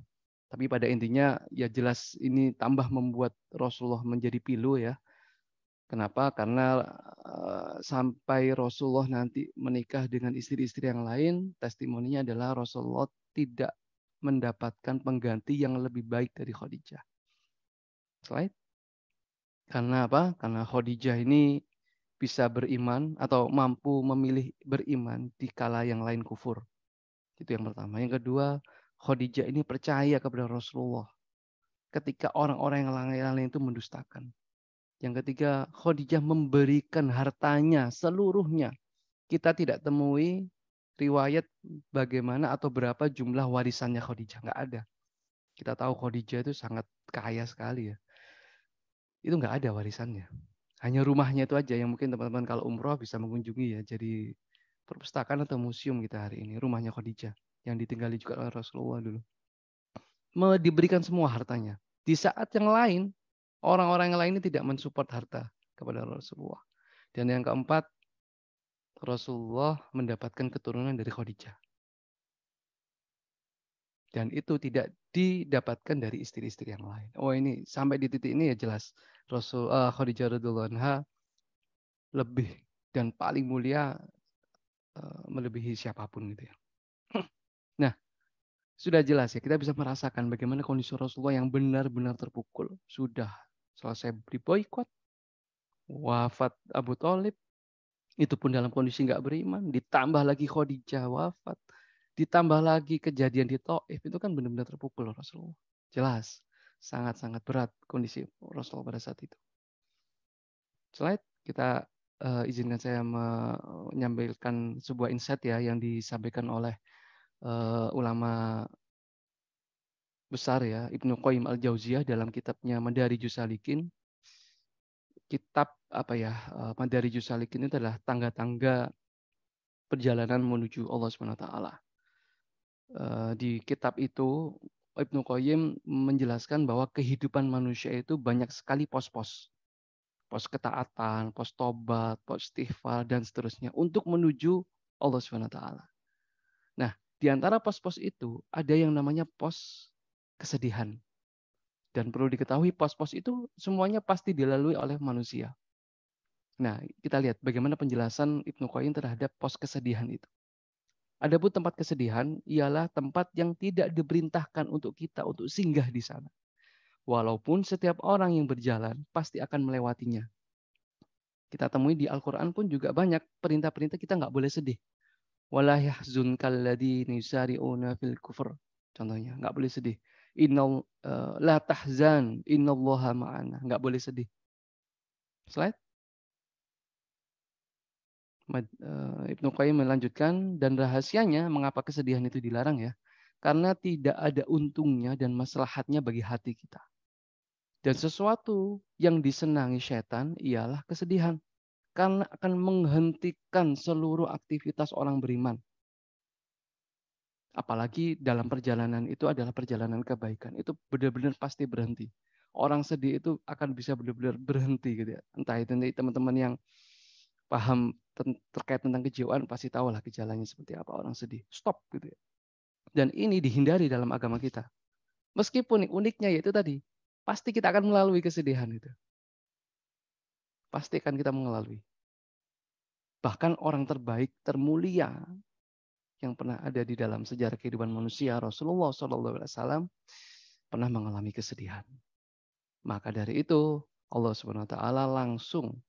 Tapi pada intinya ya jelas ini tambah membuat Rasulullah menjadi pilu ya. Kenapa? Karena sampai Rasulullah nanti menikah dengan istri-istri yang lain, testimoninya adalah Rasulullah tidak mendapatkan pengganti yang lebih baik dari Khadijah. Slide. Karena apa? Karena Khadijah ini bisa beriman atau mampu memilih beriman di kala yang lain kufur. Itu yang pertama. Yang kedua, Khadijah ini percaya kepada Rasulullah ketika orang-orang yang lain itu mendustakan. Yang ketiga, Khadijah memberikan hartanya seluruhnya. Kita tidak temui riwayat bagaimana atau berapa jumlah warisannya Khadijah. Nggak ada. Kita tahu Khadijah itu sangat kaya sekali ya. Itu nggak ada warisannya. Hanya rumahnya itu aja yang mungkin teman-teman kalau umroh bisa mengunjungi ya. Jadi perpustakaan atau museum kita hari ini. Rumahnya Khadijah yang ditinggali juga oleh Rasulullah dulu. Diberikan semua hartanya. Di saat yang lain, orang-orang yang lain ini tidak mensupport harta kepada Rasulullah. Dan yang keempat, Rasulullah mendapatkan keturunan dari Khadijah. Dan itu tidak didapatkan dari istri-istri yang lain. Oh ini sampai di titik ini ya jelas. Khadijah radhiyallahu anha lebih dan paling mulia melebihi siapapun gitu ya. Nah, sudah jelas ya, kita bisa merasakan bagaimana kondisi Rasulullah yang benar-benar terpukul. Sudah selesai diboikot, wafat Abu Thalib, itu pun dalam kondisi nggak beriman, ditambah lagi Khadijah wafat, ditambah lagi kejadian di Thaif, itu kan benar-benar terpukul Rasulullah. Jelas, sangat-sangat berat kondisi Rasulullah pada saat itu. Slide, kita izinkan saya menyampaikan sebuah insight ya yang disampaikan oleh ulama besar ya, Ibnu Qayyim al-Jauziyah dalam kitabnya Madarijus Salikin. Kitab apa ya, Madarijus Salikin itu adalah tangga-tangga perjalanan menuju Allah SWT. Di kitab itu Ibnu Qayyim menjelaskan bahwa kehidupan manusia itu banyak sekali pos-pos. Pos ketaatan, pos tobat, pos istighfar, dan seterusnya untuk menuju Allah SWT. Nah, di antara pos-pos itu ada yang namanya pos kesedihan. Dan perlu diketahui pos-pos itu semuanya pasti dilalui oleh manusia. Nah, kita lihat bagaimana penjelasan Ibnu Qayyim terhadap pos kesedihan itu. Adapun tempat kesedihan ialah tempat yang tidak diperintahkan untuk kita untuk singgah di sana. Walaupun setiap orang yang berjalan pasti akan melewatinya. Kita temui di Al-Quran pun juga banyak perintah-perintah kita nggak boleh sedih. Wala yahzunkal ladzina yusari'una fil kufur. Contohnya, nggak boleh sedih. La tahzan, innallaha ma'ana. Nggak boleh sedih. Slide. Ibnu Qayyim melanjutkan, dan rahasianya mengapa kesedihan itu dilarang ya. Karena tidak ada untungnya dan maslahatnya bagi hati kita. Dan sesuatu yang disenangi setan ialah kesedihan. Karena akan menghentikan seluruh aktivitas orang beriman. Apalagi dalam perjalanan itu adalah perjalanan kebaikan. Itu benar-benar pasti berhenti. Orang sedih itu akan bisa benar-benar berhenti gitu ya. Entah itu nanti teman-teman yang paham terkait tentang kejiwaan pasti tahu lah gejalanya seperti apa orang sedih. Stop gitu ya. Dan ini dihindari dalam agama kita. Meskipun uniknya yaitu tadi, pasti kita akan melalui kesedihan itu. Pasti akan kita melalui. Bahkan orang terbaik, termulia yang pernah ada di dalam sejarah kehidupan manusia, Rasulullah SAW pernah mengalami kesedihan. Maka dari itu Allah Subhanahu Wa Taala langsung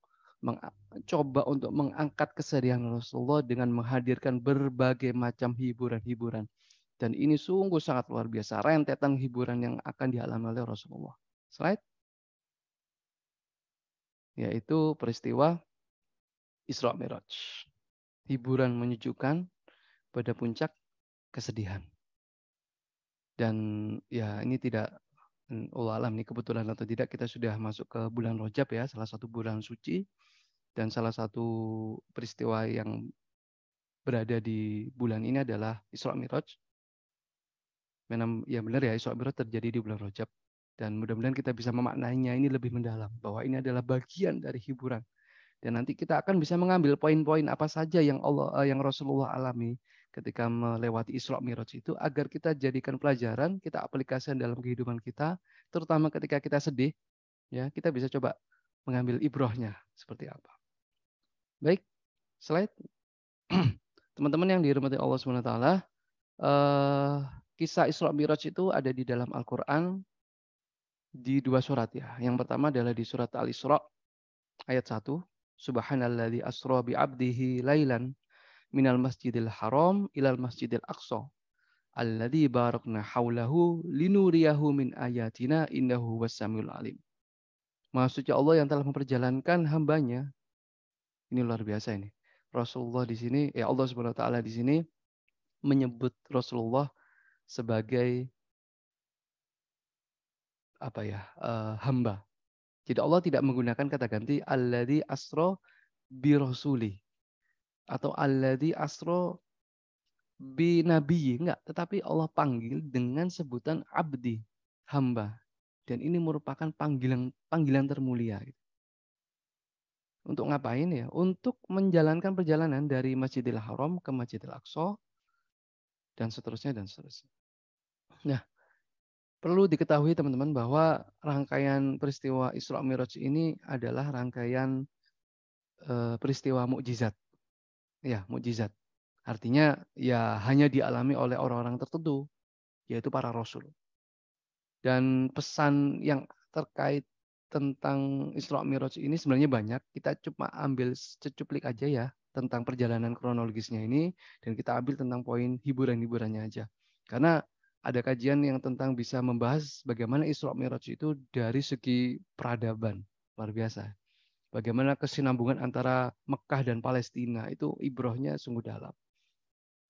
mencoba untuk mengangkat kesedihan Rasulullah dengan menghadirkan berbagai macam hiburan-hiburan. Dan ini sungguh sangat luar biasa, rentetan hiburan yang akan dialami oleh Rasulullah. Slide. Yaitu peristiwa Isra Mi'raj. Hiburan menyejukkan pada puncak kesedihan. Dan ya ini tidak, Allah alam ini kebetulan atau tidak, kita sudah masuk ke bulan Rajab ya, salah satu bulan suci. Dan salah satu peristiwa yang berada di bulan ini adalah Isra Mi'raj. Ya benar ya, Isra Mi'raj terjadi di bulan Rajab. Dan mudah-mudahan kita bisa memaknainya ini lebih mendalam. Bahwa ini adalah bagian dari hiburan. Dan nanti kita akan bisa mengambil poin-poin apa saja yang Rasulullah alami ketika melewati Isra Mi'raj itu, agar kita jadikan pelajaran, kita aplikasikan dalam kehidupan kita, terutama ketika kita sedih, ya kita bisa coba mengambil ibrahnya seperti apa. Baik, slide. Teman-teman yang dirahmati Allah SWT, kisah Isra Mi'raj itu ada di dalam Al-Quran di 2 surat ya. Yang pertama adalah di surat Al-Isra ayat 1. Subhanalladzi asra bi 'abdihi lailan minal masjidil haram ilal masjidil aqsa alladzi barakna haulahu linuriyahu min ayatina innahu wassamiul alim. Maha suci Allah yang telah memperjalankan hambanya. Ini luar biasa ini. Rasulullah di sini, Allah Subhanahu wa taala di sini menyebut Rasulullah sebagai hamba. Jadi Allah tidak menggunakan kata ganti alladzi asra bi rasuli atau alladzi asra bi nabiyyi, enggak, tetapi Allah panggil dengan sebutan abdi, hamba. Dan ini merupakan panggilan termulia. Untuk ngapain ya? Untuk menjalankan perjalanan dari Masjidil Haram ke Masjidil Aqsa dan seterusnya dan seterusnya. Nah, perlu diketahui teman-teman bahwa rangkaian peristiwa Isra Mi'raj ini adalah rangkaian peristiwa mukjizat. Ya, mukjizat. Artinya ya hanya dialami oleh orang-orang tertentu, yaitu para rasul. Dan pesan yang terkait tentang Isra Mi'raj ini sebenarnya banyak. Kita cuma ambil secuplik aja ya tentang perjalanan kronologisnya ini, dan kita ambil tentang poin hiburan-hiburannya aja. Karena ada kajian yang tentang bisa membahas bagaimana Isra Mi'raj itu dari segi peradaban. Luar biasa. Bagaimana kesinambungan antara Mekah dan Palestina itu ibrohnya sungguh dalam.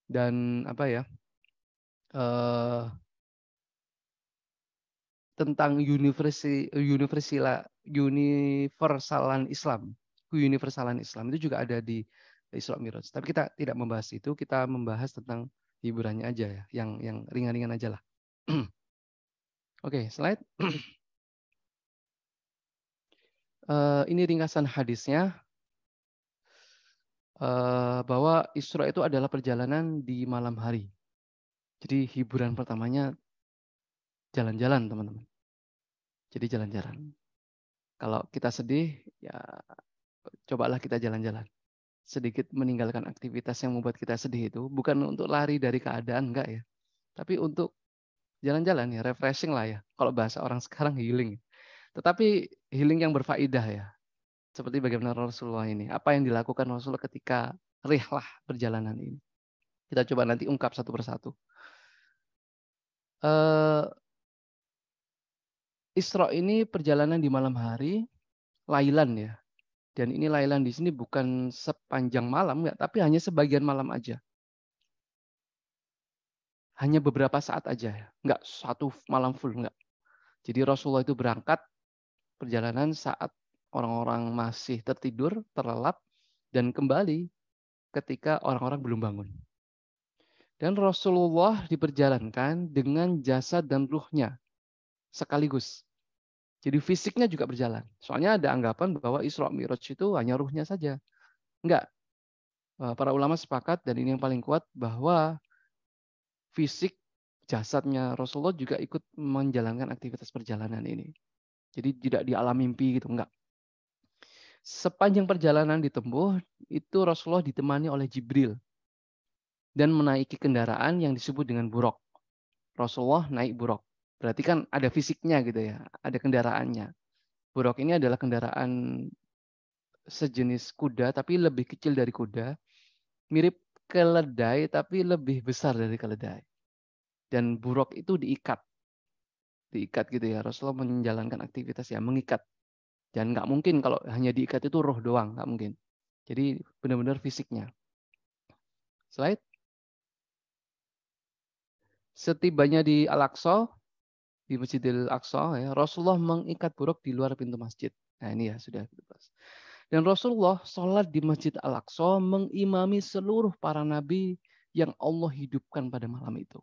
Dan tentang universalan Islam itu juga ada di Isra Mi'raj. Tapi kita tidak membahas itu, kita membahas tentang hiburannya aja ya, yang ringan-ringan aja lah. Oke, slide. Ini ringkasan hadisnya, bahwa Isra itu adalah perjalanan di malam hari. Jadi hiburan pertamanya jalan-jalan, teman-teman. Jadi jalan-jalan. Kalau kita sedih, ya cobalah kita jalan-jalan. Sedikit meninggalkan aktivitas yang membuat kita sedih itu, bukan untuk lari dari keadaan, enggak ya. Tapi untuk jalan-jalan ya, refreshing lah ya. Kalau bahasa orang sekarang healing. Tetapi healing yang berfaedah ya. Seperti bagaimana Rasulullah ini. Apa yang dilakukan Rasulullah ketika rihlah perjalanan ini. Kita coba nanti ungkap satu persatu. Isra ini perjalanan di malam hari, lailan ya. Dan ini Lailan di sini bukan sepanjang malam, enggak, tapi hanya sebagian malam aja. Hanya beberapa saat aja, ya. Enggak satu malam full, enggak. Jadi Rasulullah itu berangkat perjalanan saat orang-orang masih tertidur, terlelap, dan kembali ketika orang-orang belum bangun. Dan Rasulullah diperjalankan dengan jasad dan ruhnya sekaligus. Jadi fisiknya juga berjalan. Soalnya ada anggapan bahwa Isra Mi'raj itu hanya ruhnya saja. Enggak. Para ulama sepakat, dan ini yang paling kuat, bahwa fisik jasadnya Rasulullah juga ikut menjalankan aktivitas perjalanan ini. Jadi tidak di alam mimpi gitu, enggak. Sepanjang perjalanan ditempuh, itu Rasulullah ditemani oleh Jibril dan menaiki kendaraan yang disebut dengan buraq. Rasulullah naik buraq. Berarti kan ada fisiknya gitu ya, ada kendaraannya. Buraq ini adalah kendaraan sejenis kuda tapi lebih kecil dari kuda, mirip keledai tapi lebih besar dari keledai. Dan buraq itu diikat gitu ya. Rasulullah menjalankan aktivitas yang mengikat. Dan nggak mungkin kalau hanya diikat itu roh doang, nggak mungkin. Jadi benar-benar fisiknya. Slide. Setibanya di Al-Aqsa, di Masjidil Aqsa, ya, Rasulullah mengikat buraq di luar pintu masjid. Nah ini ya sudah kita bahas. Dan Rasulullah sholat di Masjid Al-Aqsa mengimami seluruh para nabi yang Allah hidupkan pada malam itu.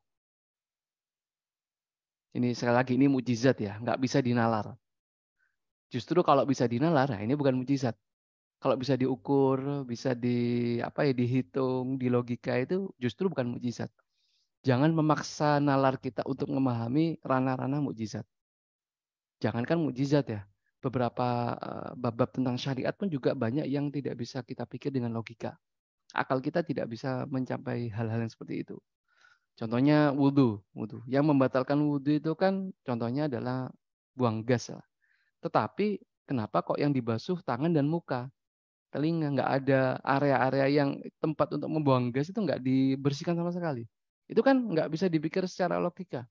Ini sekali lagi ini mukjizat ya, nggak bisa dinalar. Justru kalau bisa dinalar, nah ini bukan mukjizat. Kalau bisa diukur, bisa dihitung, di logika itu justru bukan mukjizat. Jangan memaksa nalar kita untuk memahami ranah-ranah mukjizat. Jangankan mukjizat ya, beberapa bab-bab tentang syariat pun juga banyak yang tidak bisa kita pikir dengan logika. Akal kita tidak bisa mencapai hal-hal yang seperti itu. Contohnya wudhu. Yang membatalkan wudhu itu kan contohnya adalah buang gas. Tetapi kenapa kok yang dibasuh tangan dan muka? Telinga, nggak ada area-area yang tempat untuk membuang gas itu nggak dibersihkan sama sekali. Itu kan nggak bisa dipikir secara logika.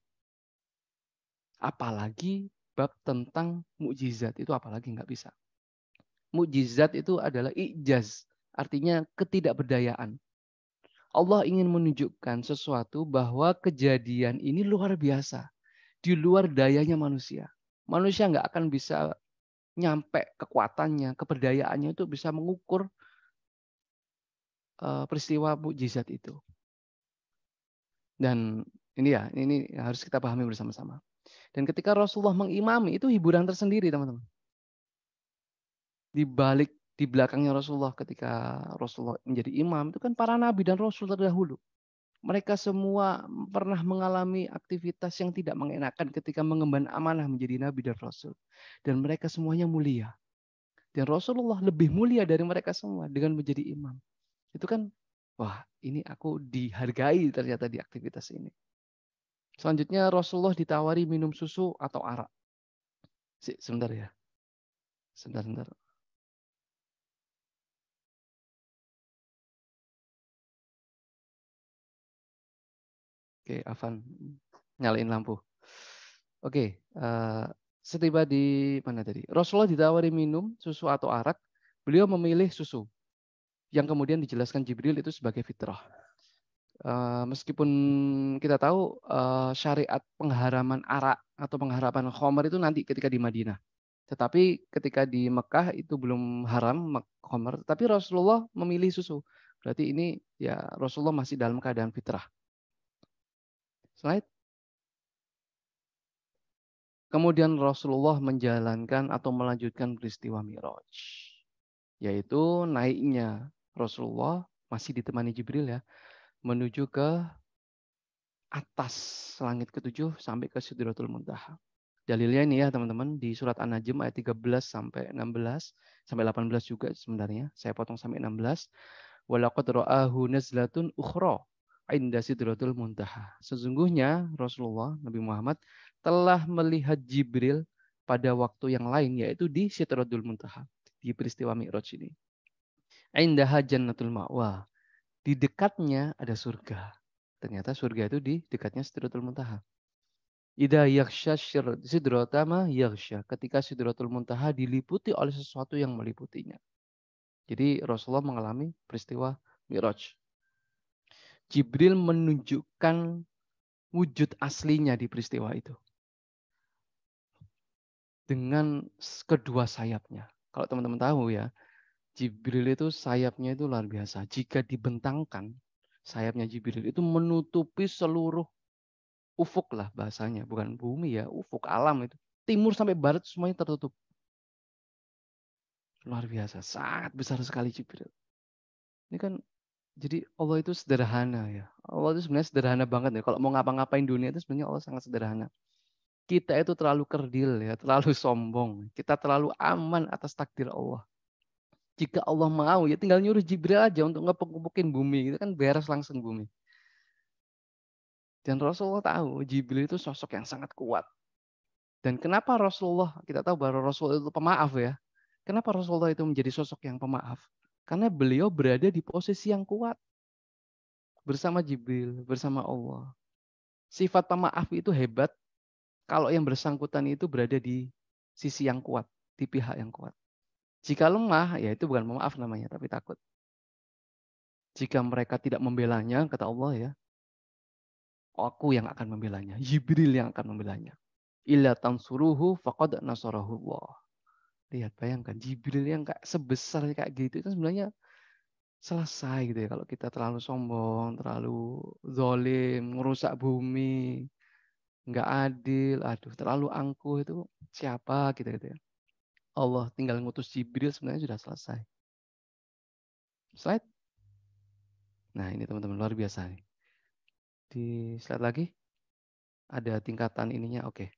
Apalagi bab tentang mukjizat itu apalagi nggak bisa. Mukjizat itu adalah ijaz, artinya ketidakberdayaan. Allah ingin menunjukkan sesuatu bahwa kejadian ini luar biasa, di luar dayanya manusia. Manusia nggak akan bisa nyampe kekuatannya, keberdayaannya itu bisa mengukur peristiwa mukjizat itu. Dan ini harus kita pahami bersama-sama. Dan ketika Rasulullah mengimami itu hiburan tersendiri, teman-teman. Di belakangnya Rasulullah ketika Rasulullah menjadi imam itu kan para nabi dan rasul terdahulu. Mereka semua pernah mengalami aktivitas yang tidak mengenakan ketika mengemban amanah menjadi nabi dan rasul. Dan mereka semuanya mulia. Dan Rasulullah lebih mulia dari mereka semua dengan menjadi imam. Itu kan, wah ini aku dihargai ternyata di aktivitas ini. Selanjutnya Rasulullah ditawari minum susu atau arak. Sebentar ya. Sebentar. Oke, Afan, nyalain lampu. Oke, setiba di mana tadi? Rasulullah ditawari minum susu atau arak, beliau memilih susu, yang kemudian dijelaskan Jibril itu sebagai fitrah. Meskipun kita tahu syariat pengharaman arak atau pengharaman khamr itu nanti ketika di Madinah. Tetapi ketika di Mekah itu belum haram khamr, tapi Rasulullah memilih susu. Berarti ini ya Rasulullah masih dalam keadaan fitrah. Slide. Kemudian Rasulullah menjalankan atau melanjutkan peristiwa Mi'raj. Yaitu naiknya Rasulullah masih ditemani Jibril ya, menuju ke atas langit ke-7 sampai ke Sidratul Muntaha. Dalilnya ini ya teman-teman di surat An-Najm ayat 13 sampai 16 sampai 18 juga sebenarnya. Saya potong sampai 16. Walaqad ra'ahu nazlatun ukhra inda Sidratul Muntaha. Sesungguhnya Rasulullah Nabi Muhammad telah melihat Jibril pada waktu yang lain yaitu di Sidratul Muntaha, di peristiwa Mi'raj ini. Indaha jannatul ma'wa. Di dekatnya ada surga. Ternyata surga itu di dekatnya Sidratul Muntaha. Idza yaghsha sidrata ma yaghsha. Ketika Sidratul Muntaha diliputi oleh sesuatu yang meliputinya. Jadi Rasulullah mengalami peristiwa Mi'raj. Jibril menunjukkan wujud aslinya di peristiwa itu. Dengan kedua sayapnya. Kalau teman-teman tahu ya, Jibril itu sayapnya itu luar biasa. Jika dibentangkan, sayapnya Jibril itu menutupi seluruh ufuk lah bahasanya. Bukan bumi ya, ufuk alam itu. Timur sampai barat semuanya tertutup. Luar biasa, sangat besar sekali Jibril. Ini kan, jadi Allah itu sederhana ya. Allah itu sebenarnya sederhana banget ya. Kalau mau ngapa-ngapain dunia itu sebenarnya Allah sangat sederhana. Kita itu terlalu kerdil ya, terlalu sombong. Kita terlalu aman atas takdir Allah. Jika Allah mau ya tinggal nyuruh Jibril aja untuk ngepuk-ngepukin bumi, itu kan beres langsung bumi. Dan Rasulullah tahu Jibril itu sosok yang sangat kuat. Dan kenapa Rasulullah, kita tahu bahwa Rasulullah itu pemaaf ya. Kenapa Rasulullah itu menjadi sosok yang pemaaf? Karena beliau berada di posisi yang kuat. Bersama Jibril, bersama Allah. Sifat pemaaf itu hebat kalau yang bersangkutan itu berada di sisi yang kuat, di pihak yang kuat. Jika lemah, ya itu bukan pemaaf namanya, tapi takut. Jika mereka tidak membelanya, kata Allah ya, aku yang akan membelanya. Jibril yang akan membelanya. Illa tansuruhu faqad nasarahullah. Lihat, bayangkan. Jibril yang kayak sebesar kayak gitu, itu sebenarnya selesai gitu ya. Kalau kita terlalu sombong, terlalu zalim, merusak bumi, nggak adil, aduh, terlalu angkuh itu siapa gitu ya. Allah tinggal ngutus Jibril sebenarnya sudah selesai. Slide. Nah ini teman-teman luar biasa nih. Di slide lagi ada tingkatan ininya. Oke.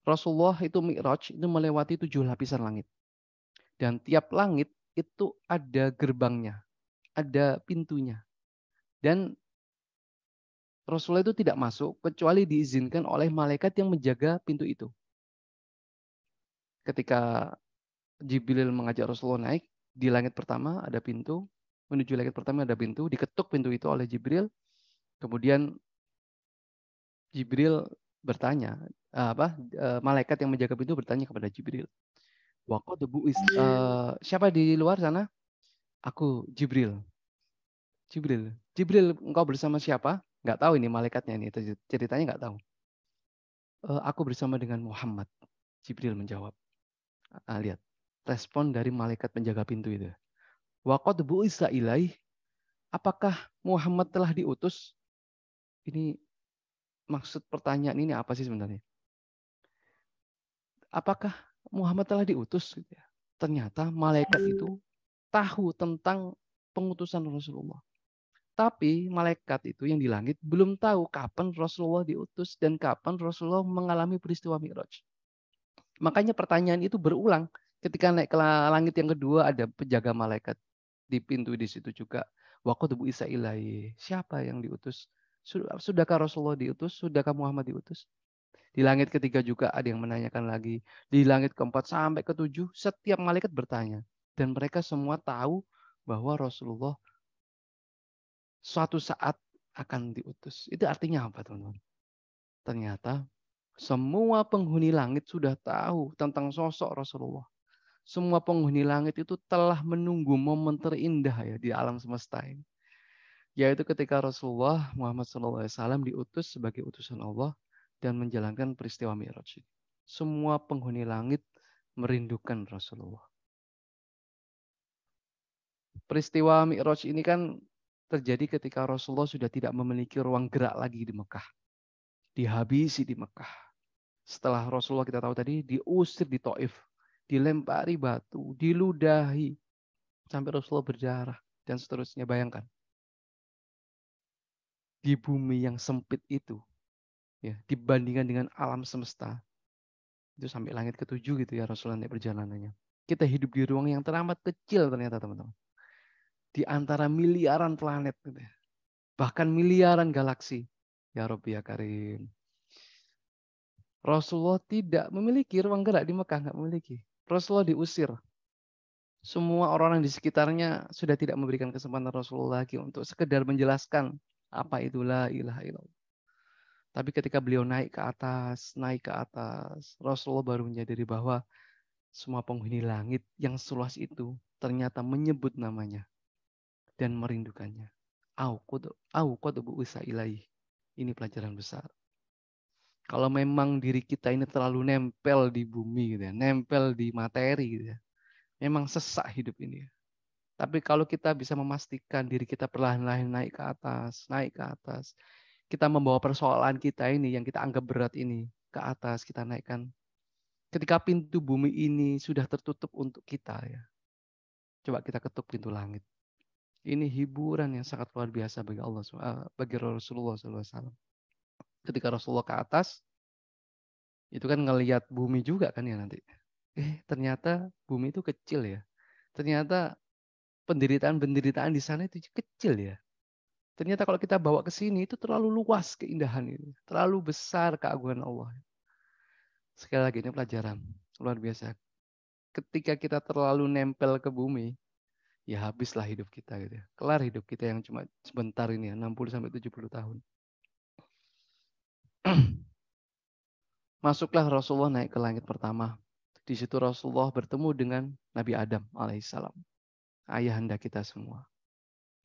Rasulullah itu Mi'raj itu melewati 7 lapisan langit. Dan tiap langit itu ada gerbangnya, ada pintunya. Dan Rasulullah itu tidak masuk kecuali diizinkan oleh malaikat yang menjaga pintu itu. Ketika Jibril mengajak Rasulullah naik, di langit pertama ada pintu, menuju langit pertama ada pintu, diketuk pintu itu oleh Jibril. Kemudian Jibril bertanya, malaikat yang menjaga pintu bertanya kepada Jibril, siapa di luar sana? Aku Jibril. Jibril, engkau bersama siapa? Nggak tahu ini malaikatnya ini, ceritanya nggak tahu. Aku bersama dengan Muhammad. Jibril menjawab. Lihat, respon dari malaikat penjaga pintu itu. Waqad bu'isa ilaih. Apakah Muhammad telah diutus? Ini maksud pertanyaan ini apa sih sebenarnya? Apakah Muhammad telah diutus? Ternyata malaikat itu tahu tentang pengutusan Rasulullah. Tapi malaikat itu yang di langit belum tahu kapan Rasulullah diutus dan kapan Rasulullah mengalami peristiwa Mi'raj. Makanya pertanyaan itu berulang. Ketika naik ke langit yang kedua ada penjaga malaikat di pintu di situ juga. Waqad bu'isa ilaihi. Siapa yang diutus? Sudahkah Rasulullah diutus? Sudahkah Muhammad diutus? Di langit ketiga juga ada yang menanyakan lagi. Di langit keempat sampai ketujuh setiap malaikat bertanya. Dan mereka semua tahu bahwa Rasulullah suatu saat akan diutus. Itu artinya apa, teman-teman? Ternyata semua penghuni langit sudah tahu tentang sosok Rasulullah. Semua penghuni langit itu telah menunggu momen terindah ya di alam semesta ini. Yaitu ketika Rasulullah Muhammad SAW diutus sebagai utusan Allah dan menjalankan peristiwa Mi'raj. Semua penghuni langit merindukan Rasulullah. Peristiwa Mi'raj ini kan terjadi ketika Rasulullah sudah tidak memiliki ruang gerak lagi di Mekah. Dihabisi di Mekah. Setelah Rasulullah kita tahu tadi diusir di Taif, dilempari batu, diludahi sampai Rasulullah berdarah dan seterusnya. Bayangkan. Di bumi yang sempit itu ya, dibandingkan dengan alam semesta. Itu sampai langit ketujuh gitu ya Rasulullah naik perjalanannya. Kita hidup di ruang yang teramat kecil ternyata teman-teman. Di antara miliaran planet gitu ya. Bahkan miliaran galaksi. Ya Rabbi ya Karim. Rasulullah tidak memiliki ruang gerak di Mekah, nggak memiliki. Rasulullah diusir. Semua orang di sekitarnya sudah tidak memberikan kesempatan Rasulullah lagi untuk sekedar menjelaskan apa itu la ilaha illallah. Tapi ketika beliau naik ke atas, Rasulullah baru menyadari bahwa Semua penghuni langit yang seluas itu ternyata menyebut namanya dan merindukannya. Au qad bu'itsa ilaih. Ini pelajaran besar. Kalau memang diri kita ini terlalu nempel di bumi gitu ya, nempel di materi gitu ya. Memang sesak hidup ini. Tapi kalau kita bisa memastikan diri kita perlahan-lahan naik ke atas, kita membawa persoalan kita ini yang kita anggap berat ini ke atas, kita naikkan. Ketika pintu bumi ini sudah tertutup untuk kita ya. Coba kita ketuk pintu langit. Ini hiburan yang sangat luar biasa bagi Allah, bagi Rasulullah SAW. Ketika Rasulullah ke atas, itu kan ngelihat bumi juga kan ya nanti. Ternyata bumi itu kecil ya. Ternyata penderitaan-penderitaan di sana itu kecil ya. Ternyata kalau kita bawa ke sini itu terlalu luas keindahan itu. Terlalu besar keagungan Allah. Sekali lagi ini pelajaran luar biasa. Ketika kita terlalu nempel ke bumi, ya habislah hidup kita gitu ya. Kelar hidup kita yang cuma sebentar ini ya, 60 sampai 70 tahun. Masuklah Rasulullah naik ke langit pertama. Di situ Rasulullah bertemu dengan Nabi Adam alaihissalam. Ayahanda kita semua.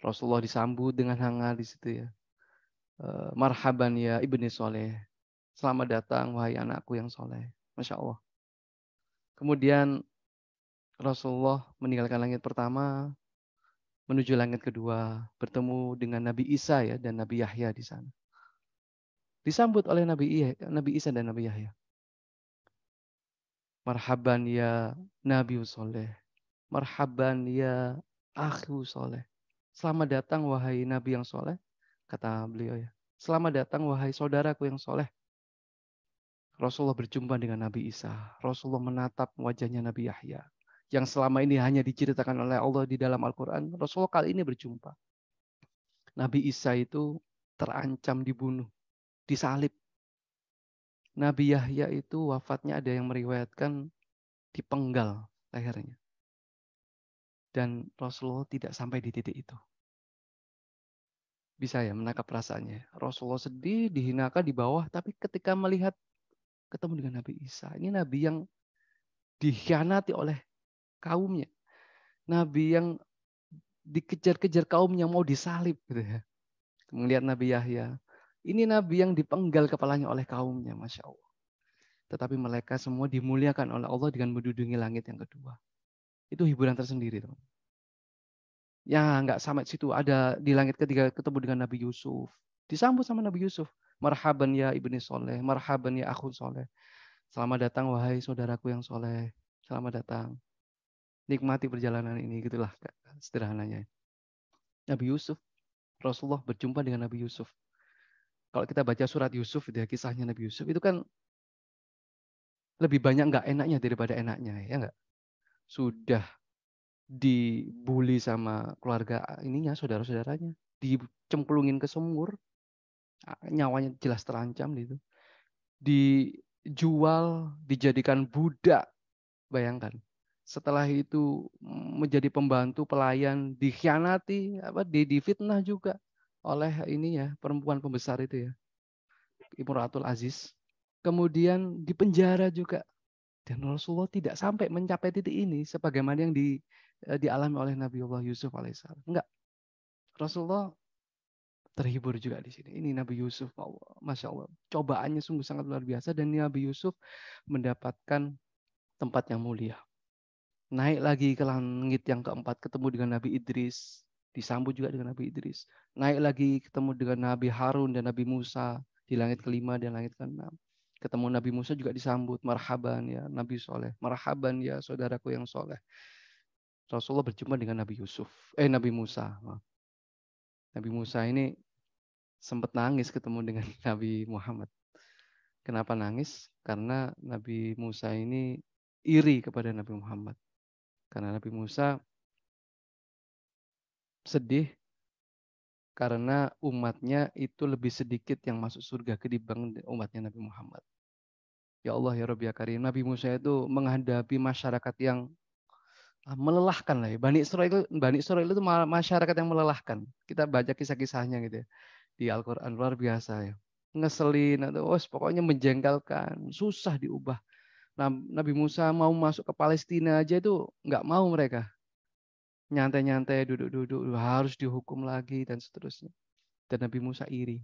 Rasulullah disambut dengan hangat di situ ya. Marhaban ya ibni soleh. Selamat datang wahai anakku yang soleh. Masya Allah. Kemudian Rasulullah meninggalkan langit pertama, menuju langit kedua, bertemu dengan Nabi Isa ya dan Nabi Yahya di sana. Disambut oleh Nabi Isa dan Nabi Yahya. Marhaban ya Nabi soleh. Marhaban ya akhu soleh. Selamat datang wahai Nabi yang soleh. Kata beliau ya. Selamat datang wahai saudaraku yang soleh. Rasulullah berjumpa dengan Nabi Isa. Rasulullah menatap wajahnya Nabi Yahya. Yang selama ini hanya diceritakan oleh Allah di dalam Al-Quran. Rasulullah kali ini berjumpa. Nabi Isa itu terancam dibunuh. Disalib. Nabi Yahya itu wafatnya ada yang meriwayatkan dipenggal lehernya. Dan Rasulullah tidak sampai di titik itu. Bisa ya menangkap perasaannya. Rasulullah sedih, dihinakan di bawah. Tapi ketika melihat ketemu dengan Nabi Isa. Ini Nabi yang dikhianati oleh kaumnya. Nabi yang dikejar-kejar kaumnya mau disalib. Gitu ya. Melihat Nabi Yahya. Ini Nabi yang dipenggal kepalanya oleh kaumnya. Masya Allah. Tetapi mereka semua dimuliakan oleh Allah dengan mendudungi langit yang kedua. Itu hiburan tersendiri. Teman. Ya nggak sampai situ. Ada di langit ketiga ketemu dengan Nabi Yusuf. Disambut sama Nabi Yusuf. Marhaban ya ibni soleh. Marhaban ya akhun soleh. Selamat datang wahai saudaraku yang soleh. Selamat datang. Nikmati perjalanan ini. Gitulah sederhananya. Nabi Yusuf. Rasulullah berjumpa dengan Nabi Yusuf. Kalau kita baca surat Yusuf, ya, kisahnya Nabi Yusuf, itu kan lebih banyak nggak enaknya daripada enaknya. Ya nggak? Sudah dibully sama keluarga ininya, saudara-saudaranya. Dicemplungin ke sumur. Nyawanya jelas terancam gitu. Dijual, dijadikan budak. Bayangkan. Setelah itu menjadi pembantu pelayan, dikhianati, difitnah juga oleh ini ya, perempuan pembesar itu ya. Imratul Aziz. Kemudian dipenjara juga. Dan Rasulullah tidak sampai mencapai titik ini sebagaimana yang dialami oleh Nabiullah Yusuf alaihissalam. Enggak. Rasulullah terhibur juga di sini. Ini Nabi Yusuf, Masya Allah. Cobaannya sungguh sangat luar biasa dan Nabi Yusuf mendapatkan tempat yang mulia. Naik lagi ke langit yang keempat, ketemu dengan Nabi Idris. Disambut juga dengan Nabi Idris. Naik lagi ketemu dengan Nabi Harun dan Nabi Musa di langit kelima dan langit keenam. Ketemu Nabi Musa juga disambut. Marhaban ya Nabi Soleh. Marhaban ya saudaraku yang soleh. Rasulullah berjumpa dengan Nabi Nabi Musa. Nabi Musa ini sempat nangis ketemu dengan Nabi Muhammad. Kenapa nangis? Karena Nabi Musa ini iri kepada Nabi Muhammad. Karena Nabi Musa sedih karena umatnya itu lebih sedikit yang masuk surga ketimbang umatnya Nabi Muhammad. Ya Allah ya Rabbi ya Karim. Nabi Musa itu menghadapi masyarakat yang melelahkan lah ya. Bani Israel itu masyarakat yang melelahkan. Kita baca kisah-kisahnya gitu ya. Di Al-Quran luar biasa ya. Ngeselin atau pokoknya menjengkelkan, susah diubah. Nabi Musa mau masuk ke Palestina aja itu nggak mau mereka. Nyantai-nyantai, duduk-duduk, harus dihukum lagi dan seterusnya. Dan Nabi Musa iri.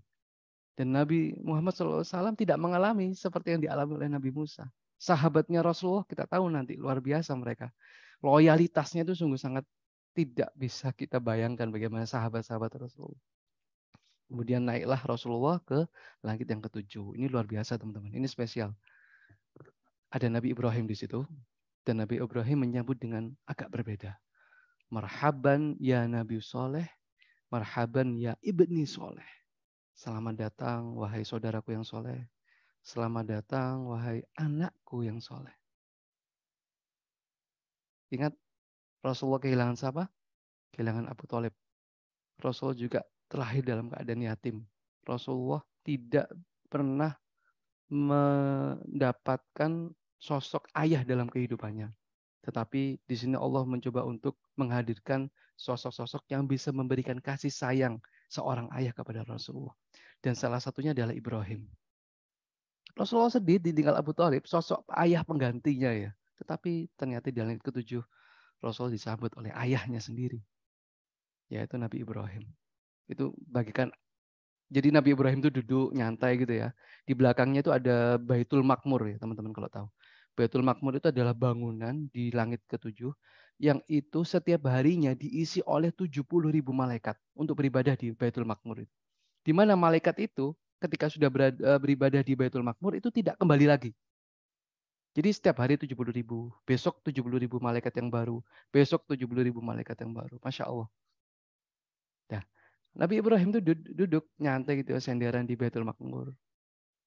Dan Nabi Muhammad SAW tidak mengalami seperti yang dialami oleh Nabi Musa. Sahabatnya Rasulullah kita tahu nanti luar biasa mereka. Loyalitasnya itu sungguh sangat tidak bisa kita bayangkan bagaimana sahabat-sahabat Rasulullah. Kemudian naiklah Rasulullah ke langit yang ketujuh. Ini luar biasa teman-teman. Ini spesial. Ada Nabi Ibrahim di situ. Dan Nabi Ibrahim menyambut dengan agak berbeda. Marhaban ya Nabi Soleh. Marhaban ya ibni Soleh. Selamat datang wahai saudaraku yang soleh. Selamat datang wahai anakku yang soleh. Ingat Rasulullah kehilangan siapa? Kehilangan Abu Thalib. Rasul juga terlahir dalam keadaan yatim. Rasulullah tidak pernah mendapatkan sosok ayah dalam kehidupannya. Tetapi di sini Allah mencoba untuk menghadirkan sosok-sosok yang bisa memberikan kasih sayang seorang ayah kepada Rasulullah. Dan salah satunya adalah Ibrahim. Rasulullah sedih ditinggal Abu Thalib, sosok ayah penggantinya ya. Tetapi ternyata di langit ketujuh Rasul disambut oleh ayahnya sendiri, yaitu Nabi Ibrahim. Itu bagikan. Jadi Nabi Ibrahim itu duduk nyantai gitu ya. Di belakangnya itu ada Baitul Makmur ya teman-teman kalau tahu. Baitul Makmur itu adalah bangunan di langit ketujuh yang itu setiap harinya diisi oleh 70.000 malaikat untuk beribadah di Baitul Makmur itu. Di mana malaikat itu ketika sudah beribadah di Baitul Makmur itu tidak kembali lagi. Jadi setiap hari 70.000, besok 70.000 malaikat yang baru, besok 70.000 malaikat yang baru. Masya Allah. Nah, Nabi Ibrahim itu duduk nyantai gitu ya, senderan di Baitul Makmur.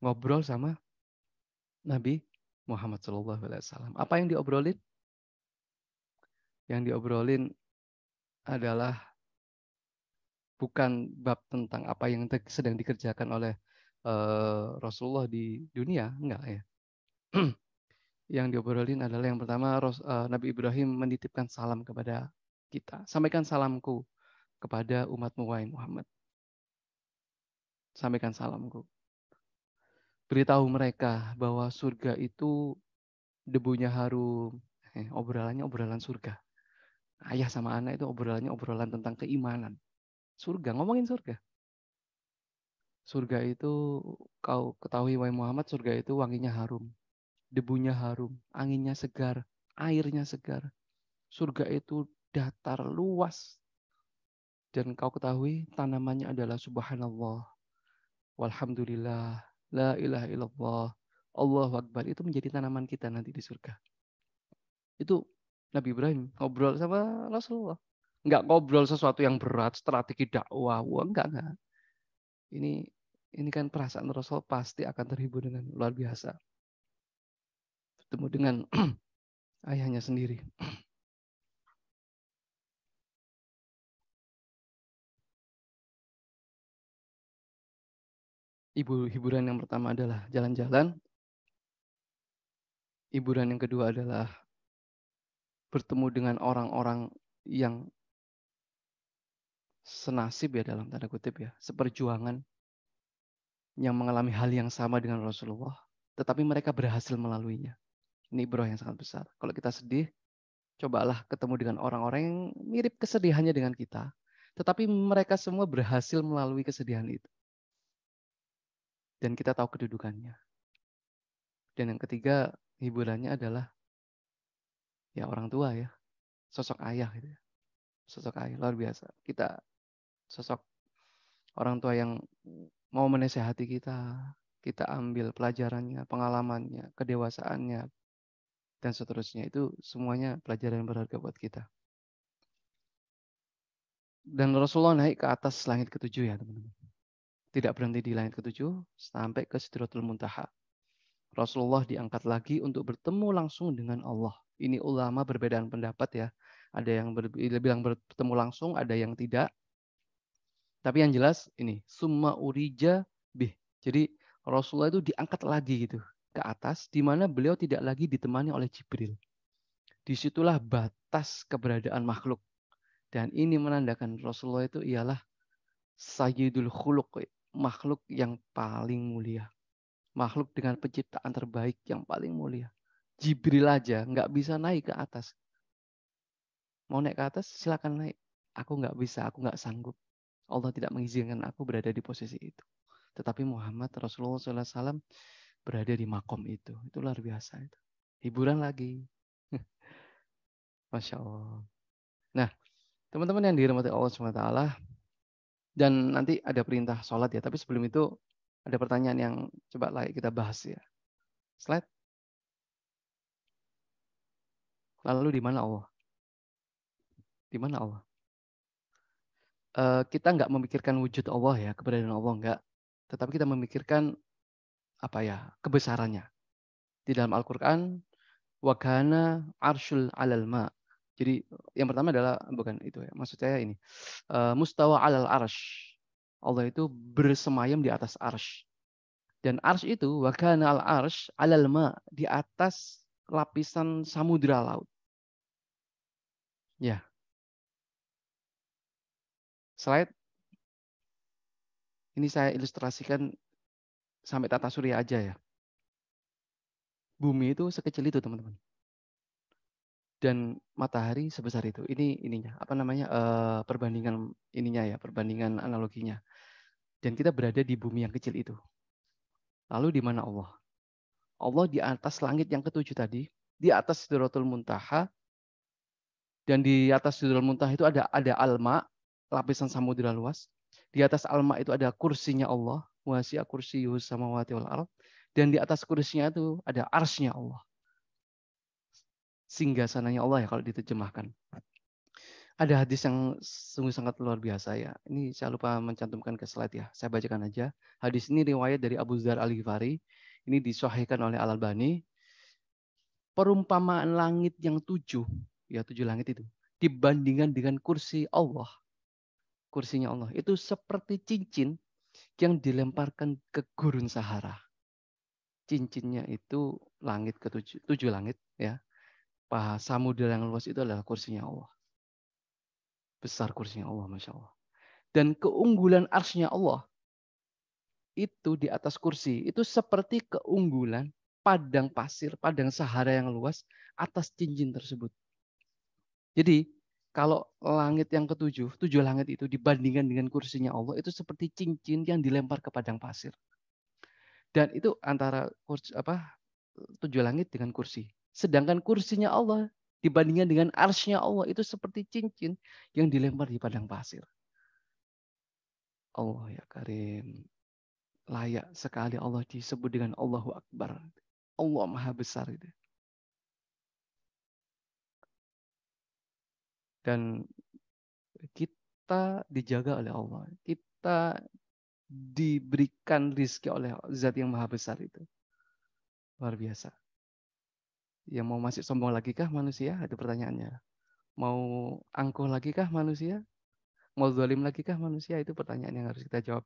Ngobrol sama Nabi Muhammad SAW. Apa yang diobrolin? Yang diobrolin adalah bukan bab tentang apa yang sedang dikerjakan oleh Rasulullah di dunia, enggak ya. Yang diobrolin adalah yang pertama Nabi Ibrahim menitipkan salam kepada kita. Sampaikan salamku kepada umatmu wahai Muhammad. Sampaikan salamku. Beritahu mereka bahwa surga itu debunya harum. Obrolannya obrolan surga. Ayah sama anak itu obrolannya obrolan tentang keimanan. Surga, ngomongin surga. Surga itu kau ketahui wahai Muhammad, surga itu wanginya harum. Debunya harum, anginnya segar, airnya segar. Surga itu datar luas. Dan kau ketahui tanamannya adalah subhanallah, walhamdulillah, la ilaha illallah, Allahu Akbar. Itu menjadi tanaman kita nanti di surga. Itu Nabi Ibrahim ngobrol sama Rasulullah. Enggak ngobrol sesuatu yang berat, strategi dakwah. Wah, enggak. Ini kan perasaan Rasul pasti akan terhibur dengan luar biasa. Bertemu dengan ayahnya sendiri. Hiburan yang pertama adalah jalan-jalan. Hiburan yang kedua adalah bertemu dengan orang-orang yang senasib ya dalam tanda kutip ya, seperjuangan yang mengalami hal yang sama dengan Rasulullah, tetapi mereka berhasil melaluinya. Ini ibrah yang sangat besar. Kalau kita sedih, cobalah ketemu dengan orang-orang yang mirip kesedihannya dengan kita, tetapi mereka semua berhasil melalui kesedihan itu. Dan kita tahu kedudukannya. Dan yang ketiga, hiburannya adalah ya orang tua ya, sosok ayah gitu ya. Sosok ayah luar biasa. Kita sosok orang tua yang mau menasehati kita ambil pelajarannya, pengalamannya, kedewasaannya, dan seterusnya. Itu semuanya pelajaran yang berharga buat kita. Dan Rasulullah naik ke atas langit ketujuh ya teman-teman. Tidak berhenti di langit ketujuh sampai ke Sidratul Muntaha. Rasulullah diangkat lagi untuk bertemu langsung dengan Allah. Ini ulama berbedaan pendapat ya. Ada yang bilang bertemu langsung, ada yang tidak. Tapi yang jelas ini, summa urija bih. Jadi Rasulullah itu diangkat lagi gitu ke atas, di mana beliau tidak lagi ditemani oleh Jibril. Disitulah batas keberadaan makhluk. Dan ini menandakan Rasulullah itu ialah sayyidul khuluq, makhluk yang paling mulia. Makhluk dengan penciptaan terbaik yang paling mulia. Jibril aja nggak bisa naik ke atas. Mau naik ke atas silakan naik. Aku nggak bisa, aku nggak sanggup. Allah tidak mengizinkan aku berada di posisi itu. Tetapi Muhammad Rasulullah SAW berada di makom itu. Itu luar biasa itu. Hiburan lagi. Masya Allah. Nah, teman-teman yang dirahmati Allah SWT, dan nanti ada perintah sholat ya. Tapi sebelum itu ada pertanyaan yang coba layak kita bahas ya. Slide. Lalu di mana Allah? Di mana Allah? Kita nggak memikirkan wujud Allah ya, keberadaan Allah enggak. Tetapi kita memikirkan apa ya, kebesarannya. Di dalam Al-Qur'an, wa kana arsyul 'alal ma. Jadi yang pertama adalah bukan itu ya. Maksud saya ini. Mustawa 'alal arsy. Allah itu bersemayam di atas arsy. Dan arsy itu wa kana al arsy 'alal ma, di atas lapisan samudra laut. Ya. Slide. Ini saya ilustrasikan sampai tata surya aja ya. Bumi itu sekecil itu, teman-teman. Dan matahari sebesar itu. Ini ininya, apa namanya? Perbandingan ininya ya, perbandingan analoginya. Dan kita berada di bumi yang kecil itu. Lalu di mana Allah? Allah di atas langit yang ketujuh tadi, di atas Sidratul Muntaha, dan di atas Sidratul Muntaha itu ada alma, lapisan samudera luas. Di atas alma itu ada kursinya Allah, wasi'a kursiyyuhus samawati wal ardh, dan di atas kursinya itu ada arsy-nya Allah. Singgasananya Allah ya kalau diterjemahkan. Ada hadis yang sungguh sangat luar biasa ya. Ini saya lupa mencantumkan ke slide ya. Saya bacakan aja. Hadis ini riwayat dari Abu Dzar Al-Ghifari. Ini disahihkan oleh Al-Albani. Perumpamaan langit yang tujuh, ya 7 langit itu, dibandingkan dengan kursi Allah, kursinya Allah, itu seperti cincin yang dilemparkan ke gurun Sahara. Cincinnya itu langit ketujuh, 7 langit ya. Samudera yang luas itu adalah kursinya Allah. Besar kursinya Allah, Masya Allah. Dan keunggulan arsy-nya Allah itu di atas kursi, itu seperti keunggulan padang pasir, padang Sahara yang luas atas cincin tersebut. Jadi kalau langit yang ketujuh, 7 langit itu dibandingkan dengan kursinya Allah, itu seperti cincin yang dilempar ke padang pasir. Dan itu antara kursi, 7 langit dengan kursi. Sedangkan kursinya Allah dibandingkan dengan arsy-nya Allah itu seperti cincin yang dilempar di padang pasir. Allah ya Karim. Layak sekali Allah disebut dengan Allahu Akbar. Allah Maha Besar itu. Dan kita dijaga oleh Allah. Kita diberikan rizki oleh Zat yang Maha Besar itu. Luar biasa. Yang mau masih sombong lagi kah manusia? Itu pertanyaannya. Mau angkuh lagi kah manusia? Mau zalim lagi kah manusia? Itu pertanyaan yang harus kita jawab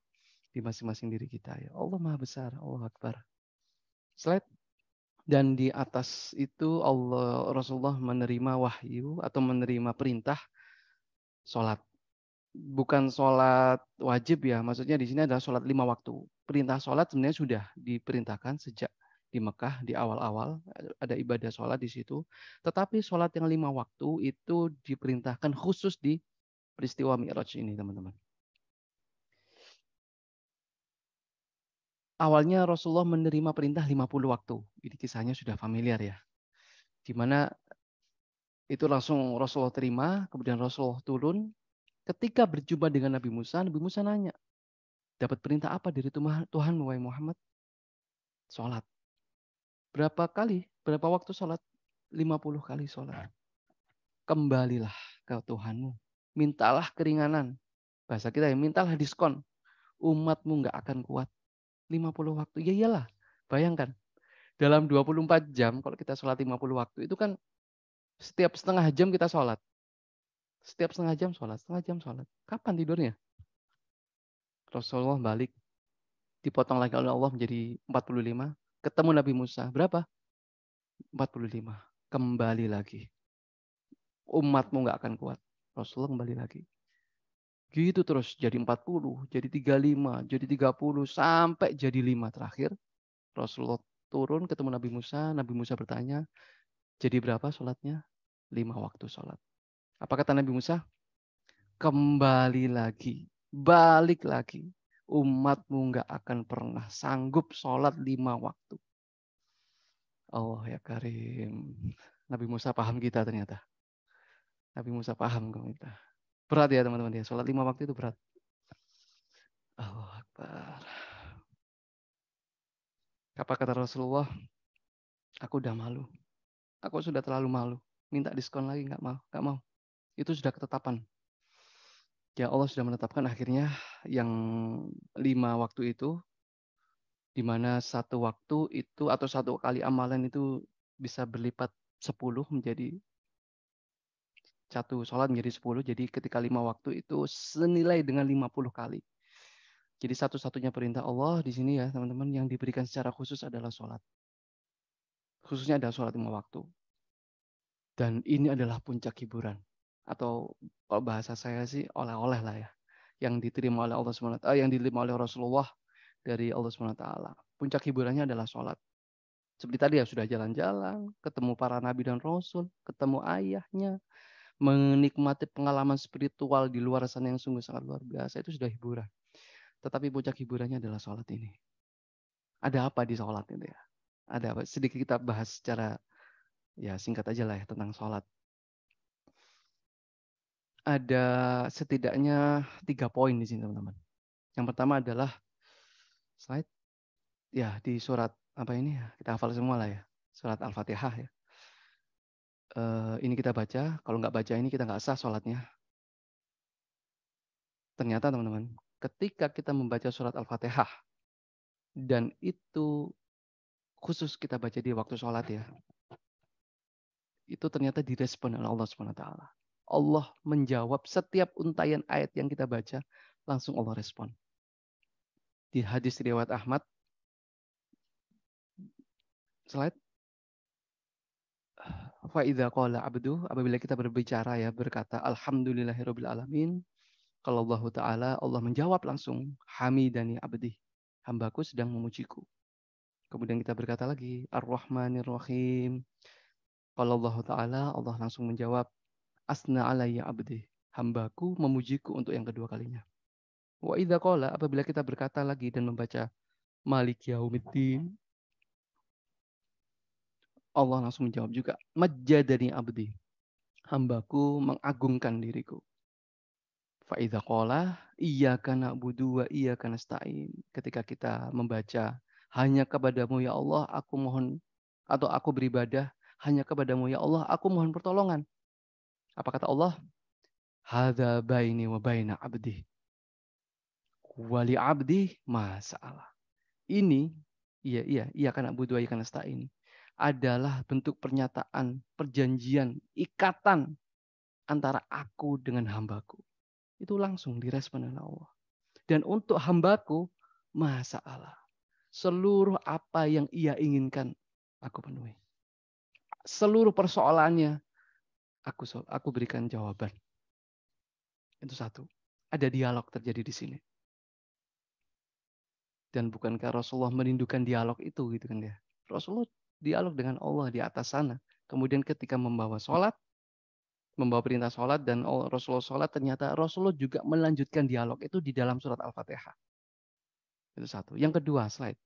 di masing-masing diri kita. Ya Allah Maha Besar, Allah Akbar. Slide. Dan di atas itu Rasulullah menerima wahyu atau menerima perintah sholat. Bukan sholat wajib ya, maksudnya di sini adalah sholat 5 waktu. Perintah sholat sebenarnya sudah diperintahkan sejak di Mekah di awal-awal, ada ibadah sholat di situ. Tetapi sholat yang 5 waktu itu diperintahkan khusus di peristiwa Mi'raj ini, teman-teman. Awalnya Rasulullah menerima perintah 50 waktu. Ini kisahnya sudah familiar ya. Di mana itu langsung Rasulullah terima, kemudian Rasulullah turun. Ketika berjumpa dengan Nabi Musa nanya, dapat perintah apa dari Tuhan Muhammad? Sholat. Berapa waktu sholat? 50 kali sholat. Kembalilah ke Tuhanmu. Mintalah keringanan. Bahasa kita ya, mintalah diskon. Umatmu nggak akan kuat. 50 waktu. Ya iyalah. Bayangkan. Dalam 24 jam, kalau kita sholat 50 waktu, itu kan setiap setengah jam kita sholat. Setiap setengah jam sholat. Kapan tidurnya? Rasulullah balik. Dipotong lagi oleh Allah menjadi 45. Ketemu Nabi Musa. Berapa? 45. Kembali lagi. Umatmu nggak akan kuat. Rasulullah kembali lagi. Gitu terus. Jadi 40, jadi 35, jadi 30, sampai jadi 5 terakhir. Rasulullah turun ketemu Nabi Musa bertanya, jadi berapa sholatnya? 5 waktu sholat. Apa kata Nabi Musa? Kembali lagi, balik lagi. Umatmu nggak akan pernah sanggup sholat 5 waktu. Allah ya Karim. Nabi Musa paham kita ternyata. Nabi Musa paham kita. Berat ya teman-teman ya. Sholat 5 waktu itu berat. Allah Akbar. Apa kata Rasulullah? Aku udah malu. Aku sudah terlalu malu. Minta diskon lagi nggak mau, nggak mau. Itu sudah ketetapan. Ya Allah sudah menetapkan akhirnya yang 5 waktu itu, di mana satu waktu itu atau satu kali amalan itu bisa berlipat 10 menjadi satu sholat menjadi 10. Jadi ketika 5 waktu itu senilai dengan 50 kali. Jadi satu-satunya perintah Allah di sini ya teman-teman yang diberikan secara khusus adalah sholat. Khususnya ada sholat 5 waktu. Dan ini adalah puncak hiburan. Atau kalau bahasa saya sih oleh-oleh lah ya. Yang diterima oleh Allah SWT, yang diterima oleh Rasulullah dari Allah SWT. Puncak hiburannya adalah sholat. Seperti tadi ya sudah jalan-jalan, ketemu para nabi dan rasul, ketemu ayahnya, menikmati pengalaman spiritual di luar sana yang sungguh sangat luar biasa, itu sudah hiburan. Tetapi puncak hiburannya adalah sholat ini. Ada apa di sholat itu ya? Ada apa? Sedikit kita bahas secara ya singkat aja lah ya tentang sholat. Ada setidaknya 3 poin di sini teman-teman. Yang pertama adalah slide ya di surat apa ini ya? Kita hafal semua lah ya. Surat Al-Fatihah ya. Ini kita baca. Kalau nggak baca ini kita nggak sah sholatnya. Ternyata teman-teman, ketika kita membaca surat Al-Fatihah dan itu khusus kita baca di waktu sholat ya, itu ternyata direspon oleh Allah SWT. Allah menjawab setiap untayan ayat yang kita baca, langsung Allah respon. Di hadis riwayat Ahmad, slide. Fa'idha qala abdu, apabila kita berbicara ya, berkata alhamdulillahirabbil alamin, kalau Allah Ta'ala, Allah menjawab langsung, hamidani abdi, hambaku sedang memujiku. Kemudian kita berkata lagi, ar-Rahmanir-Rahim, kalau Allah Ta'ala, Allah langsung menjawab, asna alayya abdi, hambaku memujiku untuk yang kedua kalinya. Wa idza qala, apabila kita berkata lagi dan membaca Malik Yaumiddin, Allah langsung menjawab juga, majjadani abdi, hambaku mengagungkan diriku. Fa idza qala iyyaka na'budu wa iyyaka nasta'in, ketika kita membaca hanya kepadamu ya Allah aku mohon, atau aku beribadah hanya kepadamu ya Allah aku mohon pertolongan. Apa kata Allah? Hadza baini wa baina abdi, wali abdi masalah. Ini, iya karena budu karena nasta'in, adalah bentuk pernyataan, perjanjian, ikatan antara aku dengan hambaku. Itu langsung direspon oleh Allah. Dan untuk hambaku, masalah. Seluruh apa yang ia inginkan, aku penuhi. Seluruh persoalannya, aku berikan jawaban. Itu satu. Ada dialog terjadi di sini. Dan bukankah Rasulullah merindukan dialog itu gitu kan ya? Rasulullah dialog dengan Allah di atas sana. Kemudian ketika membawa perintah sholat dan Rasulullah sholat, ternyata Rasulullah juga melanjutkan dialog itu di dalam surat Al-Fatihah. Itu satu. Yang kedua slide,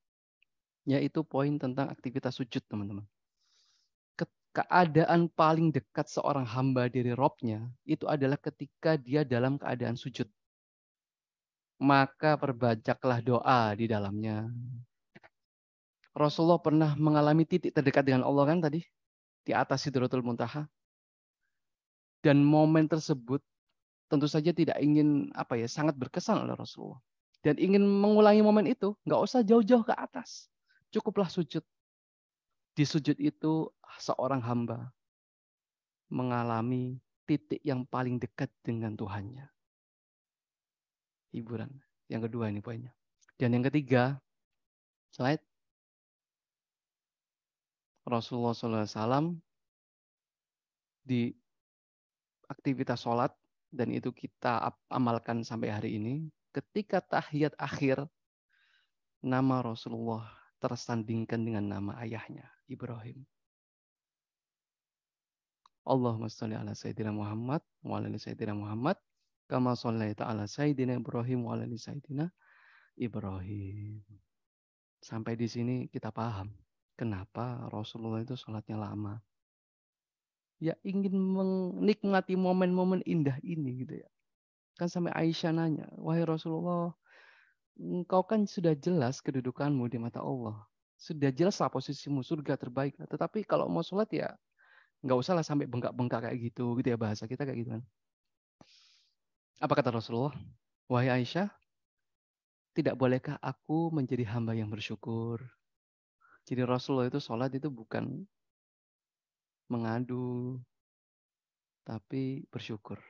yaitu poin tentang aktivitas sujud teman-teman. Keadaan paling dekat seorang hamba dari Robnya itu adalah ketika dia dalam keadaan sujud. Maka perbanyaklah doa di dalamnya. Rasulullah pernah mengalami titik terdekat dengan Allah kan tadi, di atas Sidratul Muntaha. Dan momen tersebut tentu saja tidak ingin sangat berkesan oleh Rasulullah. Dan ingin mengulangi momen itu, nggak usah jauh-jauh ke atas. Cukuplah sujud. Di sujud itu seorang hamba mengalami titik yang paling dekat dengan Tuhannya. Hiburan. Yang kedua ini poinnya. Dan yang ketiga, slide. Rasulullah SAW di aktivitas sholat, dan itu kita amalkan sampai hari ini, ketika tahiyat akhir, nama Rasulullah tersandingkan dengan nama ayahnya, Ibrahim. Allahumma sholli ala Sayyidina Muhammad wa ala ali Sayyidina Muhammad kama shallaita ala Sayyidina Ibrahim wa ala ali Sayyidina Ibrahim. Sampai di sini kita paham kenapa Rasulullah itu sholatnya lama. Ya ingin menikmati momen-momen indah ini gitu ya. Kan sampai Aisyah nanya, wahai Rasulullah, engkau kan sudah jelas kedudukanmu di mata Allah. Sudah jelas lah posisimu surga terbaik. Tetapi kalau mau sholat ya nggak usah lah sampai bengkak-bengkak kayak gitu ya, bahasa kita kayak gitu kan. Apa kata Rasulullah? Wahai Aisyah, tidak bolehkah aku menjadi hamba yang bersyukur? Jadi Rasulullah itu sholat itu bukan mengadu, tapi bersyukur.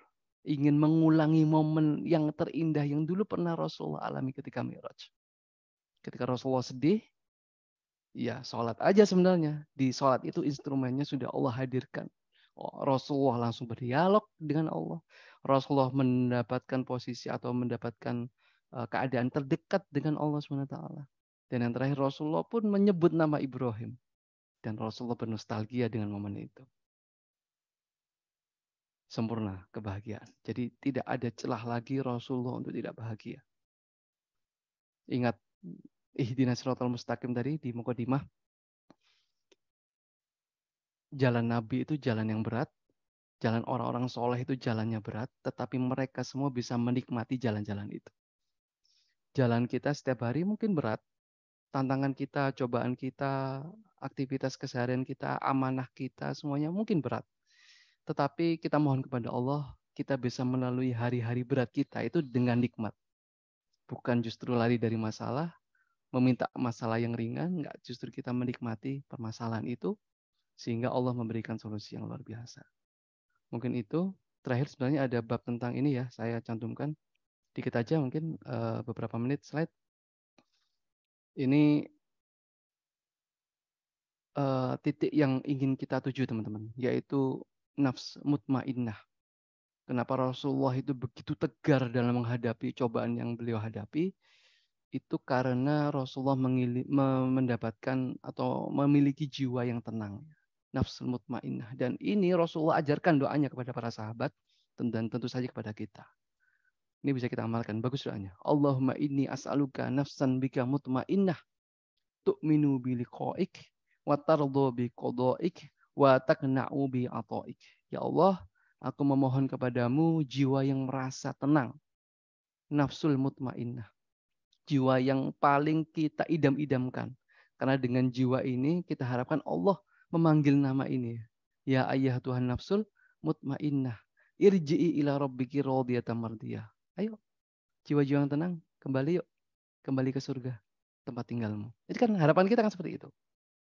Ingin mengulangi momen yang terindah yang dulu pernah Rasulullah alami ketika Mi'raj. Ketika Rasulullah sedih, ya sholat aja sebenarnya. Di sholat itu instrumennya sudah Allah hadirkan. Rasulullah langsung berdialog dengan Allah. Rasulullah mendapatkan posisi atau mendapatkan keadaan terdekat dengan Allah SWT. Dan yang terakhir Rasulullah pun menyebut nama Ibrahim. Dan Rasulullah bernostalgia dengan momen itu. Sempurna kebahagiaan. Jadi tidak ada celah lagi Rasulullah untuk tidak bahagia. Ingat ihdinas siratal mustaqim tadi di Muqaddimah. Jalan Nabi itu jalan yang berat. Jalan orang-orang soleh itu jalannya berat. Tetapi mereka semua bisa menikmati jalan-jalan itu. Jalan kita setiap hari mungkin berat. Tantangan kita, cobaan kita, aktivitas keseharian kita, amanah kita, semuanya mungkin berat. Tetapi kita mohon kepada Allah, kita bisa melalui hari-hari berat kita itu dengan nikmat. Bukan justru lari dari masalah, meminta masalah yang ringan, enggak, justru kita menikmati permasalahan itu, sehingga Allah memberikan solusi yang luar biasa. Mungkin itu. Terakhir sebenarnya ada bab tentang ini ya, saya cantumkan. Dikit aja mungkin beberapa menit slide. Ini titik yang ingin kita tuju teman-teman, yaitu nafs mutmainnah. Kenapa Rasulullah itu begitu tegar dalam menghadapi cobaan yang beliau hadapi? Itu karena Rasulullah mendapatkan atau memiliki jiwa yang tenang. Nafsul mutmainnah. Dan ini Rasulullah ajarkan doanya kepada para sahabat dan tentu saja kepada kita. Ini bisa kita amalkan. Bagus doanya. Allahumma inni as'aluka nafsan bika mutmainnah tu'minu bi liqa'ik wa tardhu bi qada'ik wa taqna'u bi ata'ik. Ya Allah, aku memohon kepadamu jiwa yang merasa tenang. Nafsul mutmainnah. Jiwa yang paling kita idam-idamkan. Karena dengan jiwa ini kita harapkan Allah memanggil nama ini. Ya ayah Tuhan nafsul mutmainnah. Irji'i ila rabbiki radiyatan mardiyah. Ayo, jiwa-jiwa yang tenang, kembali yuk. Kembali ke surga, tempat tinggalmu. Itu kan harapan kita kan seperti itu.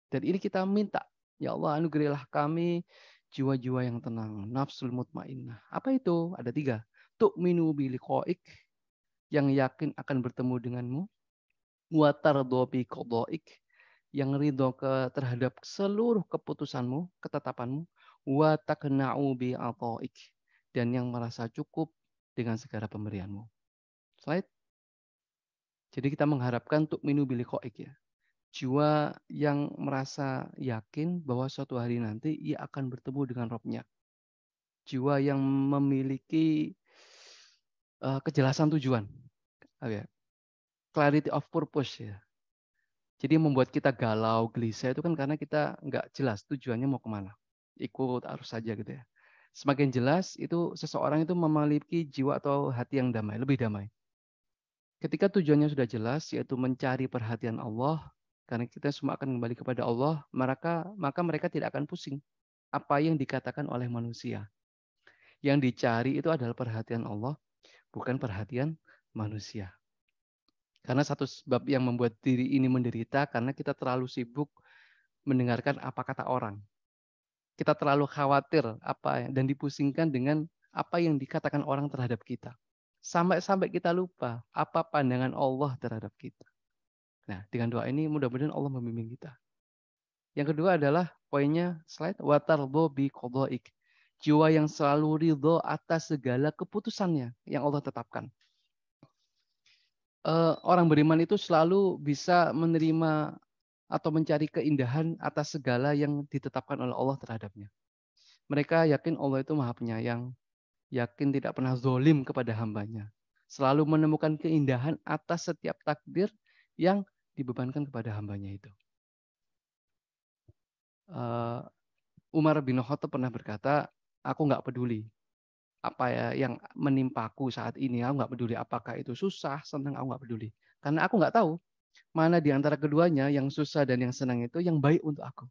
Dan ini kita minta, ya Allah anugerahilah kami jiwa-jiwa yang tenang. Nafsul mutmainnah. Apa itu? Ada 3. Tu'minu bi liqa'ik, yang yakin akan bertemu denganmu. Wa tardhu bi qada'ik, yang ridho terhadap seluruh keputusanmu, ketetapanmu. Wa taqna'u bi ata'ik, dan yang merasa cukup dengan segala pemberianmu. Slide. Jadi kita mengharapkan tu'minu bi liqa'ik ya. Jiwa yang merasa yakin bahwa suatu hari nanti ia akan bertemu dengan Rabb-Nya. Jiwa yang memiliki kejelasan tujuan. Clarity of purpose ya. Jadi yang membuat kita galau, gelisah itu kan karena kita nggak jelas tujuannya mau kemana. Ikut arus saja gitu ya. Semakin jelas itu seseorang itu memiliki jiwa atau hati yang damai, lebih damai. Ketika tujuannya sudah jelas, yaitu mencari perhatian Allah, karena kita semua akan kembali kepada Allah, maka mereka tidak akan pusing apa yang dikatakan oleh manusia. Yang dicari itu adalah perhatian Allah, bukan perhatian manusia. Karena satu sebab yang membuat diri ini menderita, karena kita terlalu sibuk mendengarkan apa kata orang. Kita terlalu khawatir dan dipusingkan dengan apa yang dikatakan orang terhadap kita. Sampai kita lupa apa pandangan Allah terhadap kita. Nah, dengan doa ini mudah-mudahan Allah membimbing kita. Yang kedua adalah poinnya slide, wa tardhu bi qada'ik. Jiwa yang selalu ridho atas segala keputusannya yang Allah tetapkan. Orang beriman itu selalu bisa menerima atau mencari keindahan atas segala yang ditetapkan oleh Allah terhadapnya. Mereka yakin Allah itu Maha Penyayang, yakin tidak pernah zolim kepada hambanya. Selalu menemukan keindahan atas setiap takdir yang dibebankan kepada hambanya itu. Umar bin Khattab pernah berkata, aku nggak peduli apa ya yang menimpaku saat ini, aku nggak peduli apakah itu susah, senang, aku nggak peduli. Karena aku nggak tahu mana di antara keduanya yang susah dan yang senang itu yang baik untuk aku.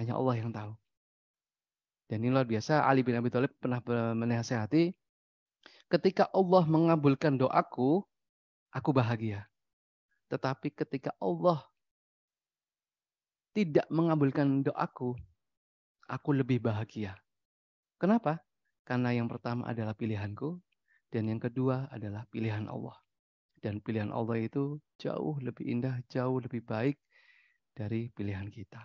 Hanya Allah yang tahu. Dan ini luar biasa, Ali bin Abi Thalib pernah menasihati, ketika Allah mengabulkan doaku, aku bahagia. Tetapi ketika Allah tidak mengabulkan doaku, aku lebih bahagia. Kenapa? Karena yang pertama adalah pilihanku, dan yang kedua adalah pilihan Allah. Dan pilihan Allah itu jauh lebih indah, jauh lebih baik dari pilihan kita.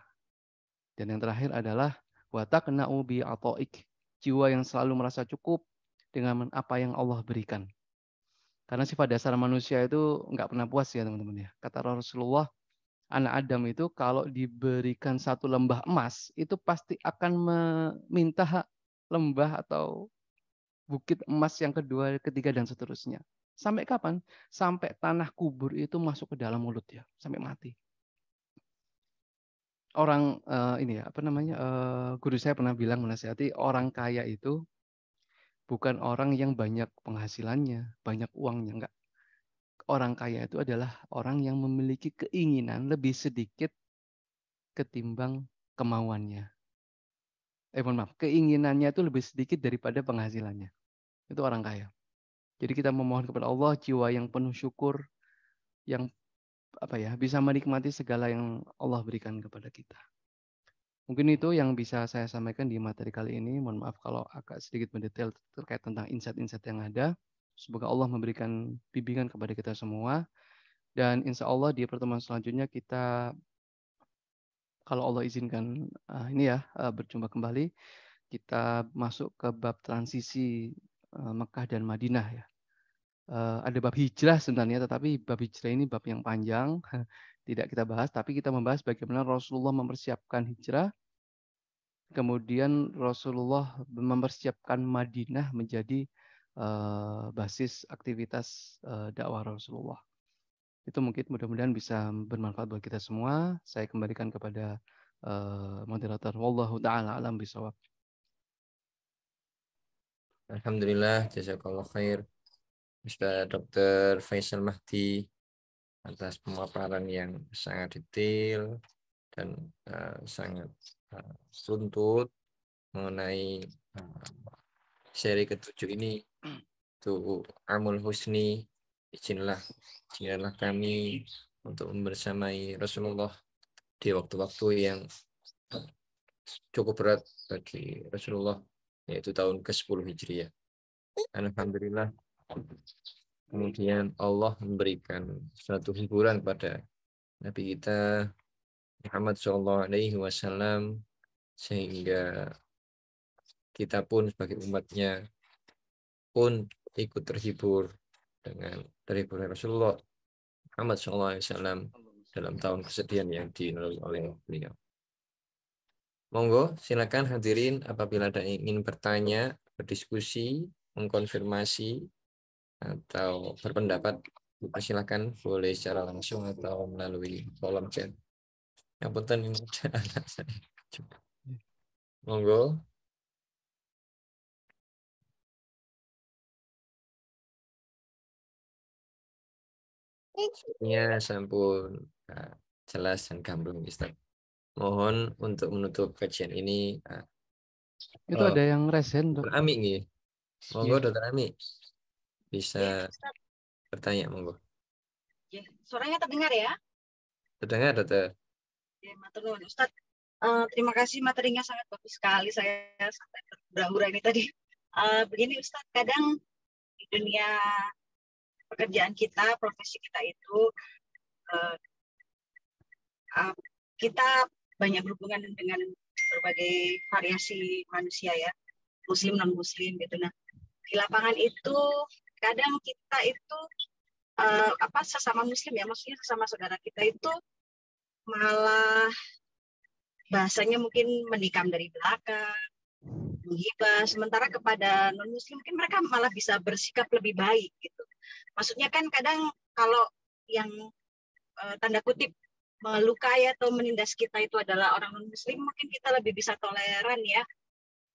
Dan yang terakhir adalah wa taqna'u bi ata'ik, jiwa yang selalu merasa cukup dengan apa yang Allah berikan. Karena sifat dasar manusia itu nggak pernah puas ya teman-teman ya. Kata Rasulullah, anak Adam itu kalau diberikan satu lembah emas, itu pasti akan meminta lembah atau bukit emas yang kedua, ketiga, dan seterusnya. Sampai kapan? Sampai tanah kubur itu masuk ke dalam mulut ya, sampai mati. Orang ini ya, apa namanya? Guru saya pernah bilang menasihati, orang kaya itu bukan orang yang banyak penghasilannya, banyak uangnya, enggak. Orang kaya itu adalah orang yang memiliki keinginan lebih sedikit ketimbang kemauannya. Mohon maaf, keinginannya itu lebih sedikit daripada penghasilannya. Itu orang kaya. Jadi kita memohon kepada Allah jiwa yang penuh syukur, yang bisa menikmati segala yang Allah berikan kepada kita. Mungkin itu yang bisa saya sampaikan di materi kali ini. Mohon maaf kalau agak sedikit mendetail terkait tentang insight-insight yang ada. Semoga Allah memberikan bimbingan kepada kita semua. Dan insya Allah di pertemuan selanjutnya kita, kalau Allah izinkan berjumpa kembali, kita masuk ke bab transisi Mekah dan Madinah ya. Ada bab hijrah sebenarnya, tetapi bab hijrah ini bab yang panjang, tidak kita bahas, tapi kita membahas bagaimana Rasulullah mempersiapkan hijrah, kemudian Rasulullah mempersiapkan Madinah menjadi basis aktivitas dakwah Rasulullah. Itu mungkin mudah-mudahan bisa bermanfaat buat kita semua. Saya kembalikan kepada moderator. Wallahu ta'ala alam bisawab. Alhamdulillah, jazakallah khair Ustaz Dr. Faisal Mahdi atas pemaparan yang sangat detail dan sangat runtut mengenai seri ke-7 ini. Itu Amul Husni, izinlah kami untuk membersamai Rasulullah di waktu-waktu yang cukup berat bagi Rasulullah, yaitu tahun ke-10 Hijriah. Alhamdulillah, kemudian Allah memberikan suatu hiburan pada Nabi kita Muhammad SAW, sehingga kita pun sebagai umatnya pun ikut terhibur dengan terhiburnya Rasulullah Muhammad SAW dalam tahun kesedihan yang dilalui oleh beliau. Monggo, silakan hadirin apabila ada ingin bertanya, berdiskusi, mengkonfirmasi, atau berpendapat, silakan boleh secara langsung atau melalui kolom chat. Yang penting ini ada anak saya. Monggo. Ya, sampun jelas dan gamblang, Ustaz. Mohon untuk menutup kajian ini. Itu ada yang resen, Dok. Dr. Ami nih. Monggo, Iya. Dr. Ami. Bisa bertanya, monggo. Ya, suaranya terdengar ya? Terdengar, Dokter. Ya, matur nuwun, Ustaz. Terima kasih, materinya sangat bagus sekali. Saya sampai berhura-hura ini tadi. Begini Ustaz, kadang di dunia pekerjaan kita, profesi kita itu kita banyak berhubungan dengan berbagai variasi manusia ya, muslim non muslim gitu. Nah, di lapangan itu kadang kita itu sesama muslim ya, maksudnya sesama saudara kita itu malah bahasanya mungkin menikam dari belakang, menghibah, sementara kepada non-muslim mungkin mereka malah bisa bersikap lebih baik gitu. Maksudnya kan kadang kalau yang tanda kutip melukai atau menindas kita itu adalah orang non-muslim, mungkin kita lebih bisa toleran ya,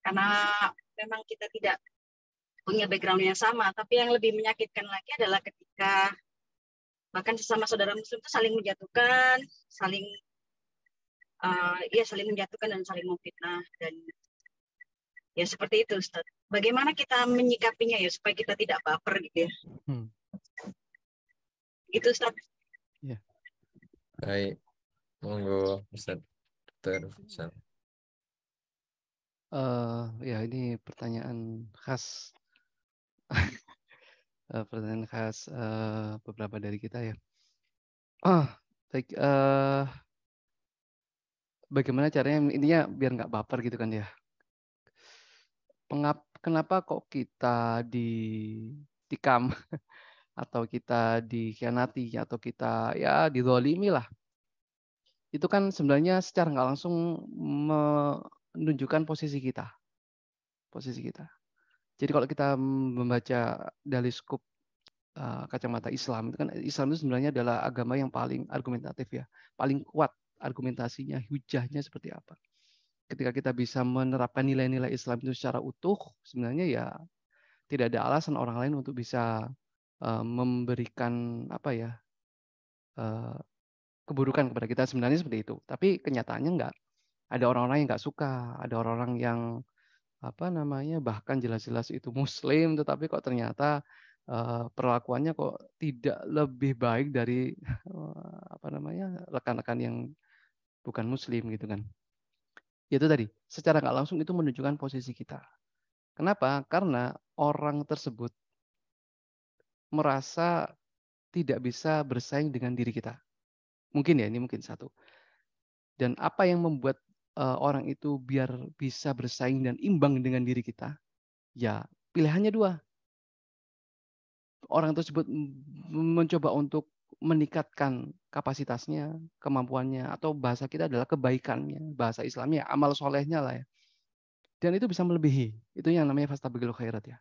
karena memang kita tidak punya background yang sama. Tapi yang lebih menyakitkan lagi adalah ketika bahkan sesama saudara muslim itu saling menjatuhkan, saling saling menjatuhkan dan saling memfitnah, dan ya seperti itu, Ustaz. Bagaimana kita menyikapinya ya supaya kita tidak baper gitu ya. Itu, Ustaz. Ya. Baik, monggo Ustaz. Dr. Faisal. Ya ini pertanyaan khas, pertanyaan khas beberapa dari kita ya. Baik. Bagaimana caranya intinya biar nggak baper gitu kan ya. Kenapa kok kita ditikam atau kita dikhianati atau kita ya dizalimi lah. Itu kan sebenarnya secara nggak langsung menunjukkan posisi kita. Posisi kita. Jadi kalau kita membaca dari skup kacamata Islam, itu kan Islam itu sebenarnya adalah agama yang paling argumentatif ya. Paling kuat argumentasinya, hujahnya seperti apa. Ketika kita bisa menerapkan nilai-nilai Islam itu secara utuh, sebenarnya ya tidak ada alasan orang lain untuk bisa memberikan apa ya keburukan kepada kita, sebenarnya seperti itu. Tapi kenyataannya enggak. Ada orang-orang yang enggak suka, ada orang-orang yang apa namanya bahkan jelas-jelas itu Muslim, tetapi kok ternyata perlakuannya kok tidak lebih baik dari apa namanya rekan-rekan yang bukan Muslim gitu kan. Itu tadi, secara nggak langsung itu menunjukkan posisi kita. Kenapa? Karena orang tersebut merasa tidak bisa bersaing dengan diri kita. Mungkin ya, ini mungkin satu. Dan apa yang membuat orang itu biar bisa bersaing dan imbang dengan diri kita? Ya, pilihannya dua. Orang tersebut mencoba untuk meningkatkan kapasitasnya, kemampuannya, atau bahasa kita adalah kebaikannya, bahasa Islamnya, amal solehnya lah ya. Dan itu bisa melebihi. Itu yang namanya fastabiqul khairat ya.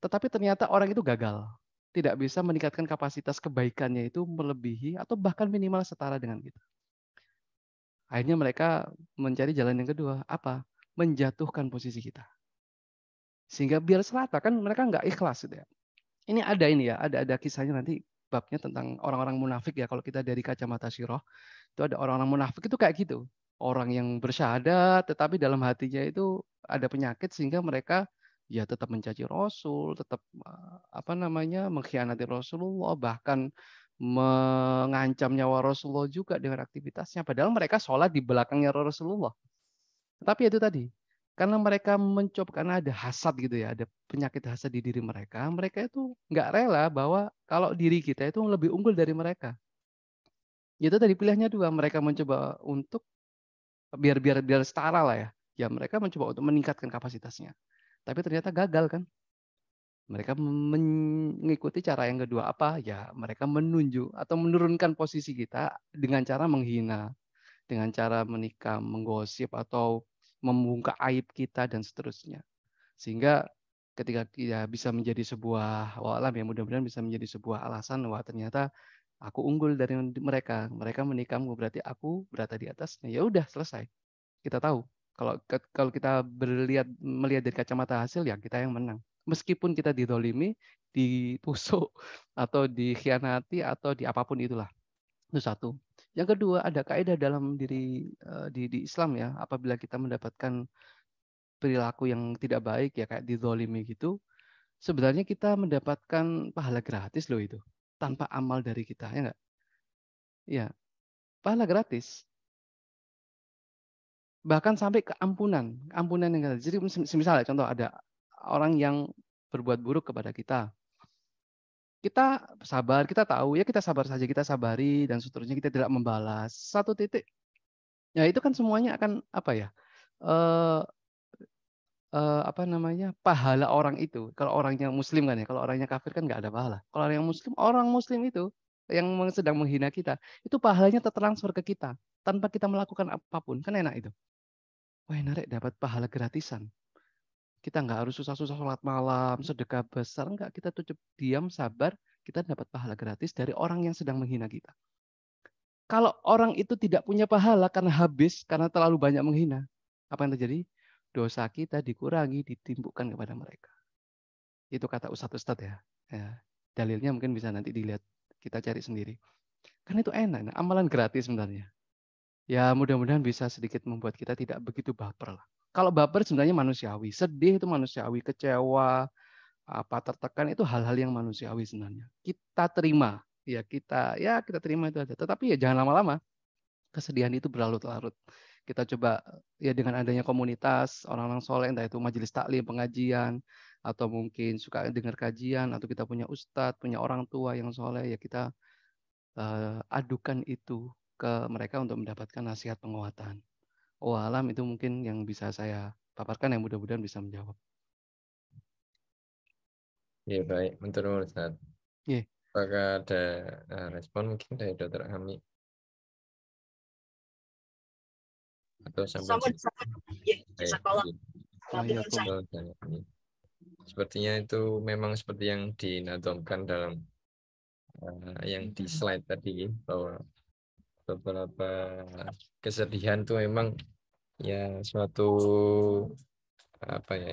Tetapi ternyata orang itu gagal. Tidak bisa meningkatkan kapasitas kebaikannya itu melebihi atau bahkan minimal setara dengan kita. Akhirnya mereka mencari jalan yang kedua. Apa? Menjatuhkan posisi kita. Sehingga biar serata, kan mereka nggak ikhlas gitu ya. Ini ya, ada kisahnya nanti babnya tentang orang-orang munafik ya. Kalau kita dari kacamata sirah, itu ada orang-orang munafik itu kayak gitu. Orang yang bersyahadat, tetapi dalam hatinya itu ada penyakit sehingga mereka ya tetap mencaci Rasul, tetap apa namanya mengkhianati Rasulullah, bahkan mengancam nyawa Rasulullah juga dengan aktivitasnya. Padahal mereka sholat di belakangnya Rasulullah. Tapi itu tadi, karena mereka mencoba, karena ada hasad gitu ya, ada penyakit hasad di diri mereka, mereka itu nggak rela bahwa kalau diri kita itu lebih unggul dari mereka. Itu tadi pilihannya dua, mereka mencoba untuk biar setara lah ya. Ya mereka mencoba untuk meningkatkan kapasitasnya. Tapi ternyata gagal kan. Mereka mengikuti cara yang kedua apa? Ya mereka menunjuk atau menurunkan posisi kita dengan cara menghina, dengan cara menikam, menggosip atau membungkam aib kita dan seterusnya. Sehingga ketika dia bisa menjadi sebuah walam ya mudah-mudahan bisa menjadi sebuah alasan bahwa ternyata aku unggul dari mereka. Mereka menikam berarti aku berada di atasnya. Ya udah selesai. Kita tahu kalau kita melihat dari kacamata hasil ya kita yang menang. Meskipun kita didolimi, ditusuk atau dikhianati atau di apapun itulah. Itu satu. Yang kedua, ada kaidah dalam diri di Islam ya, apabila kita mendapatkan perilaku yang tidak baik ya kayak dizolimi gitu, sebenarnya kita mendapatkan pahala gratis loh itu, tanpa amal dari kita, ya enggak? Ya, pahala gratis. Bahkan sampai keampunan, ampunan yang gratis. Jadi misalnya contoh ada orang yang berbuat buruk kepada kita. Kita sabar, kita tahu ya kita sabar saja, kita sabari dan seterusnya, kita tidak membalas. Satu titik. Ya itu kan semuanya akan apa ya? Apa namanya? Pahala orang itu. Kalau orangnya muslim kan ya, kalau orangnya kafir kan nggak ada pahala. Kalau orang yang muslim itu yang sedang menghina kita, itu pahalanya tertransfer ke kita tanpa kita melakukan apapun. Kan enak itu. Wah, enak dapat pahala gratisan. Kita nggak harus susah-susah sholat malam, sedekah besar, enggak. Kita tutup diam, sabar, kita dapat pahala gratis dari orang yang sedang menghina kita. Kalau orang itu tidak punya pahala karena habis, karena terlalu banyak menghina, apa yang terjadi? Dosa kita dikurangi, ditimbukkan kepada mereka. Itu kata Ustadz ya. Dalilnya mungkin bisa nanti dilihat, kita cari sendiri. Karena itu enak, amalan gratis sebenarnya. Ya mudah-mudahan bisa sedikit membuat kita tidak begitu baper lah. Kalau baper sebenarnya manusiawi, sedih itu manusiawi, kecewa, apa tertekan itu hal-hal yang manusiawi sebenarnya. Kita terima, kita terima itu aja. Tetapi ya jangan lama-lama. Kesedihan itu berlarut-larut. Kita coba ya dengan adanya komunitas orang-orang soleh, entah itu majelis taklim, pengajian, atau mungkin suka dengar kajian, atau kita punya ustadz, punya orang tua yang soleh, ya kita adukan itu ke mereka untuk mendapatkan nasihat penguatan. Alam itu mungkin yang bisa saya paparkan yang mudah-mudahan bisa menjawab. Ya baik, menurut Ustaz. Yeah. Apakah ada respon mungkin dari Dr. Ami? Atau sampai sepertinya itu memang seperti yang dinadomkan dalam yang di slide tadi, bahwa beberapa kesedihan itu memang ya suatu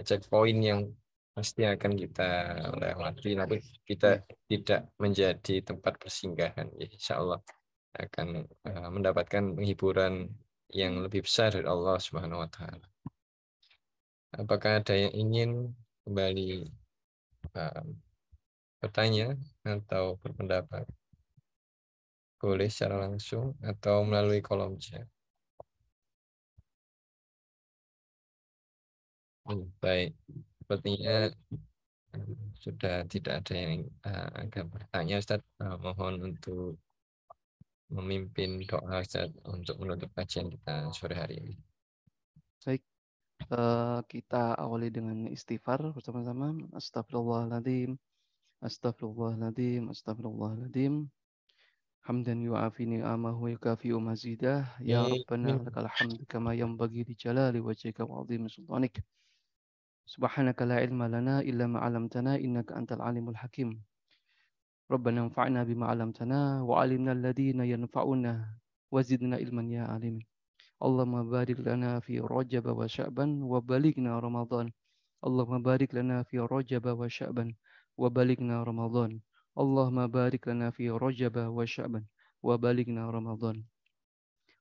checkpoint yang pasti akan kita lewati, tapi kita tidak menjadi tempat persinggahan. Ya, insya Allah akan mendapatkan penghiburan yang lebih besar dari Allah Subhanahu wa Ta'ala. Apakah ada yang ingin kembali bertanya atau berpendapat? Boleh secara langsung atau melalui kolom chat. Baik, sepertinya sudah tidak ada yang akan bertanya, Ustaz. Mohon untuk memimpin doa, Ustaz, untuk menutup kajian kita sore hari ini. Baik, kita awali dengan istighfar bersama-sama. Astagfirullahaladzim, astagfirullahaladzim, astagfirullahaladzim. Hamdan yu'afi ni'amahu yukafi'u mazidah. Ya Rabbana lakal hamd kama yanbaghi li jalali wajhika wa 'azimi sultanik. Subhanaka la ilma lana illa ma 'allamtana innaka antal alimul hakim. Rabbana anfa'na bima 'allamtana wa 'allimna alladhina yanfa'una wa zidna ilman ya alim. Allahumma barik lana fi Rajab wa Sya'ban wa balighna Ramadan. Allahumma barik lana fi Rajab wa Sya'ban wa balighna Ramadan. Allahumma barik lana fi Rajab wa Sya'ban wa balighna Ramadan.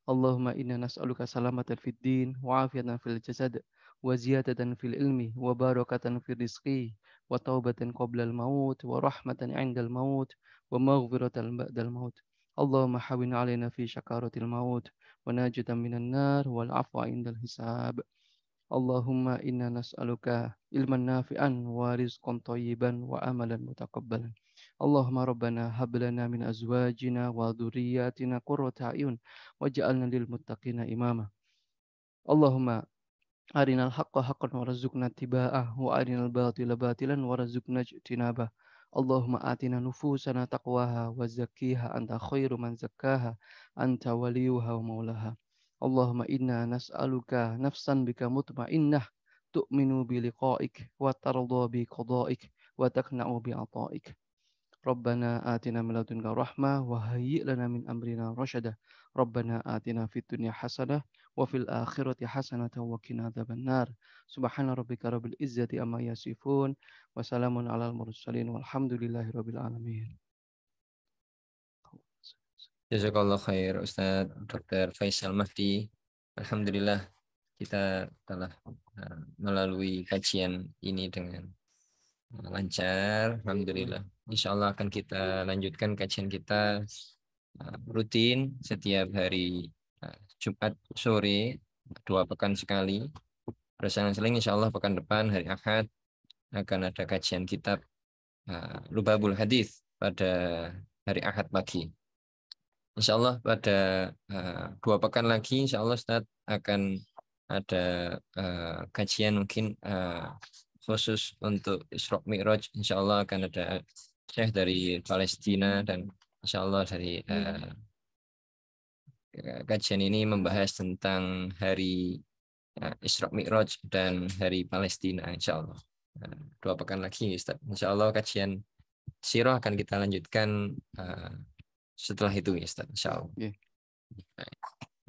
Allahumma inna nas'aluka salamatan fid din wa afiyatan fil jasad wa ziyadatan fil ilmi wa barakatan fil rizqi wa taubatan qabla al maut wa rahmatan 'inda al maut wa maghfiratan ba'da al maut. Allahumma hawwin 'alaina fi syakaratil maut wa najatan minan nar wal 'afwa 'indal hisab. Allahumma inna nas'aluka ilman nafi'an wa rizqan thayyiban wa amalan mutaqabbalan. Allahumma rabbana hab lana min azwajina wa dhurriyyatina qurrata a'yun waj'alna lil muttaqina imama. Allahumma arinal haqqa haqqan warzuqna ittiba'ah wa arinal batila batilan warzuqna ijtinabah. Allahumma atina nufusana taqwaha wa zakkiha anta khairu man zakkaha anta waliyuha wa maulaha. Allahumma inna nas'aluka nafsan bika mutma'innah tu'minu bi liqa'ik wa tarda bi qada'ik wa taqna'u bi ata'ik. Rabbana atina min ladunka rahmah wa hayyi' lana min amrina rasyada. Rabbana atina fid dunya hasanah wa fil akhirati hasanatan wa qina adzabannar. Subhana rabbika rabbil izzati amma yasifun wa salamun alal mursalin walhamdulillahi rabbil alamin. Jazakallah khair Ustaz Dr. Faisal Mahdi. Alhamdulillah kita telah melalui kajian ini dengan lancar. Alhamdulillah. Insya Allah akan kita lanjutkan kajian kita rutin setiap hari Jumat sore, 2 pekan sekali. Berselang-seling insya Allah pekan depan hari Ahad akan ada kajian kitab Lubabul Hadis pada hari Ahad pagi. Insya Allah pada 2 pekan lagi insya Allah Ustaz akan ada kajian mungkin khusus untuk Isra Mi'raj. Insya Allah akan ada Syekh dari Palestina dan Insya Allah dari kajian ini membahas tentang hari Isra Mi'raj dan hari Palestina, insya Allah. 2 pekan lagi, Ustaz. Insya Allah kajian sirah akan kita lanjutkan setelah itu, ya, Ustaz. Insya Allah. Yeah.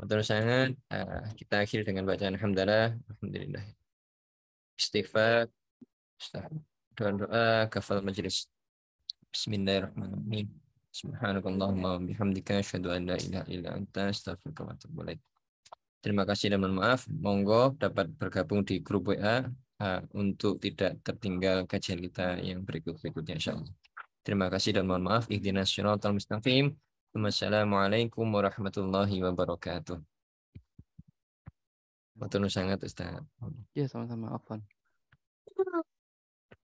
Matur sangat, kita akhiri dengan bacaan alhamdulillah, alhamdulillah. Istighfar, doa kafal majelis. Bismillahirrahmanirrahim. Subhanakallahumma wa bihamdika asyhadu an la ilaha illa anta astaghfiruka wa atubu ilaik. Terima kasih dan mohon maaf. Monggo dapat bergabung di grup WA untuk tidak tertinggal kajian kita yang berikutnya, insyaallah. Terima kasih dan mohon maaf. Ihdinas syiratal mustaqim. Wassalamualaikum warahmatullahi wabarakatuh. Matur sangat, Ustaz. Ya, sama-sama, Afwan.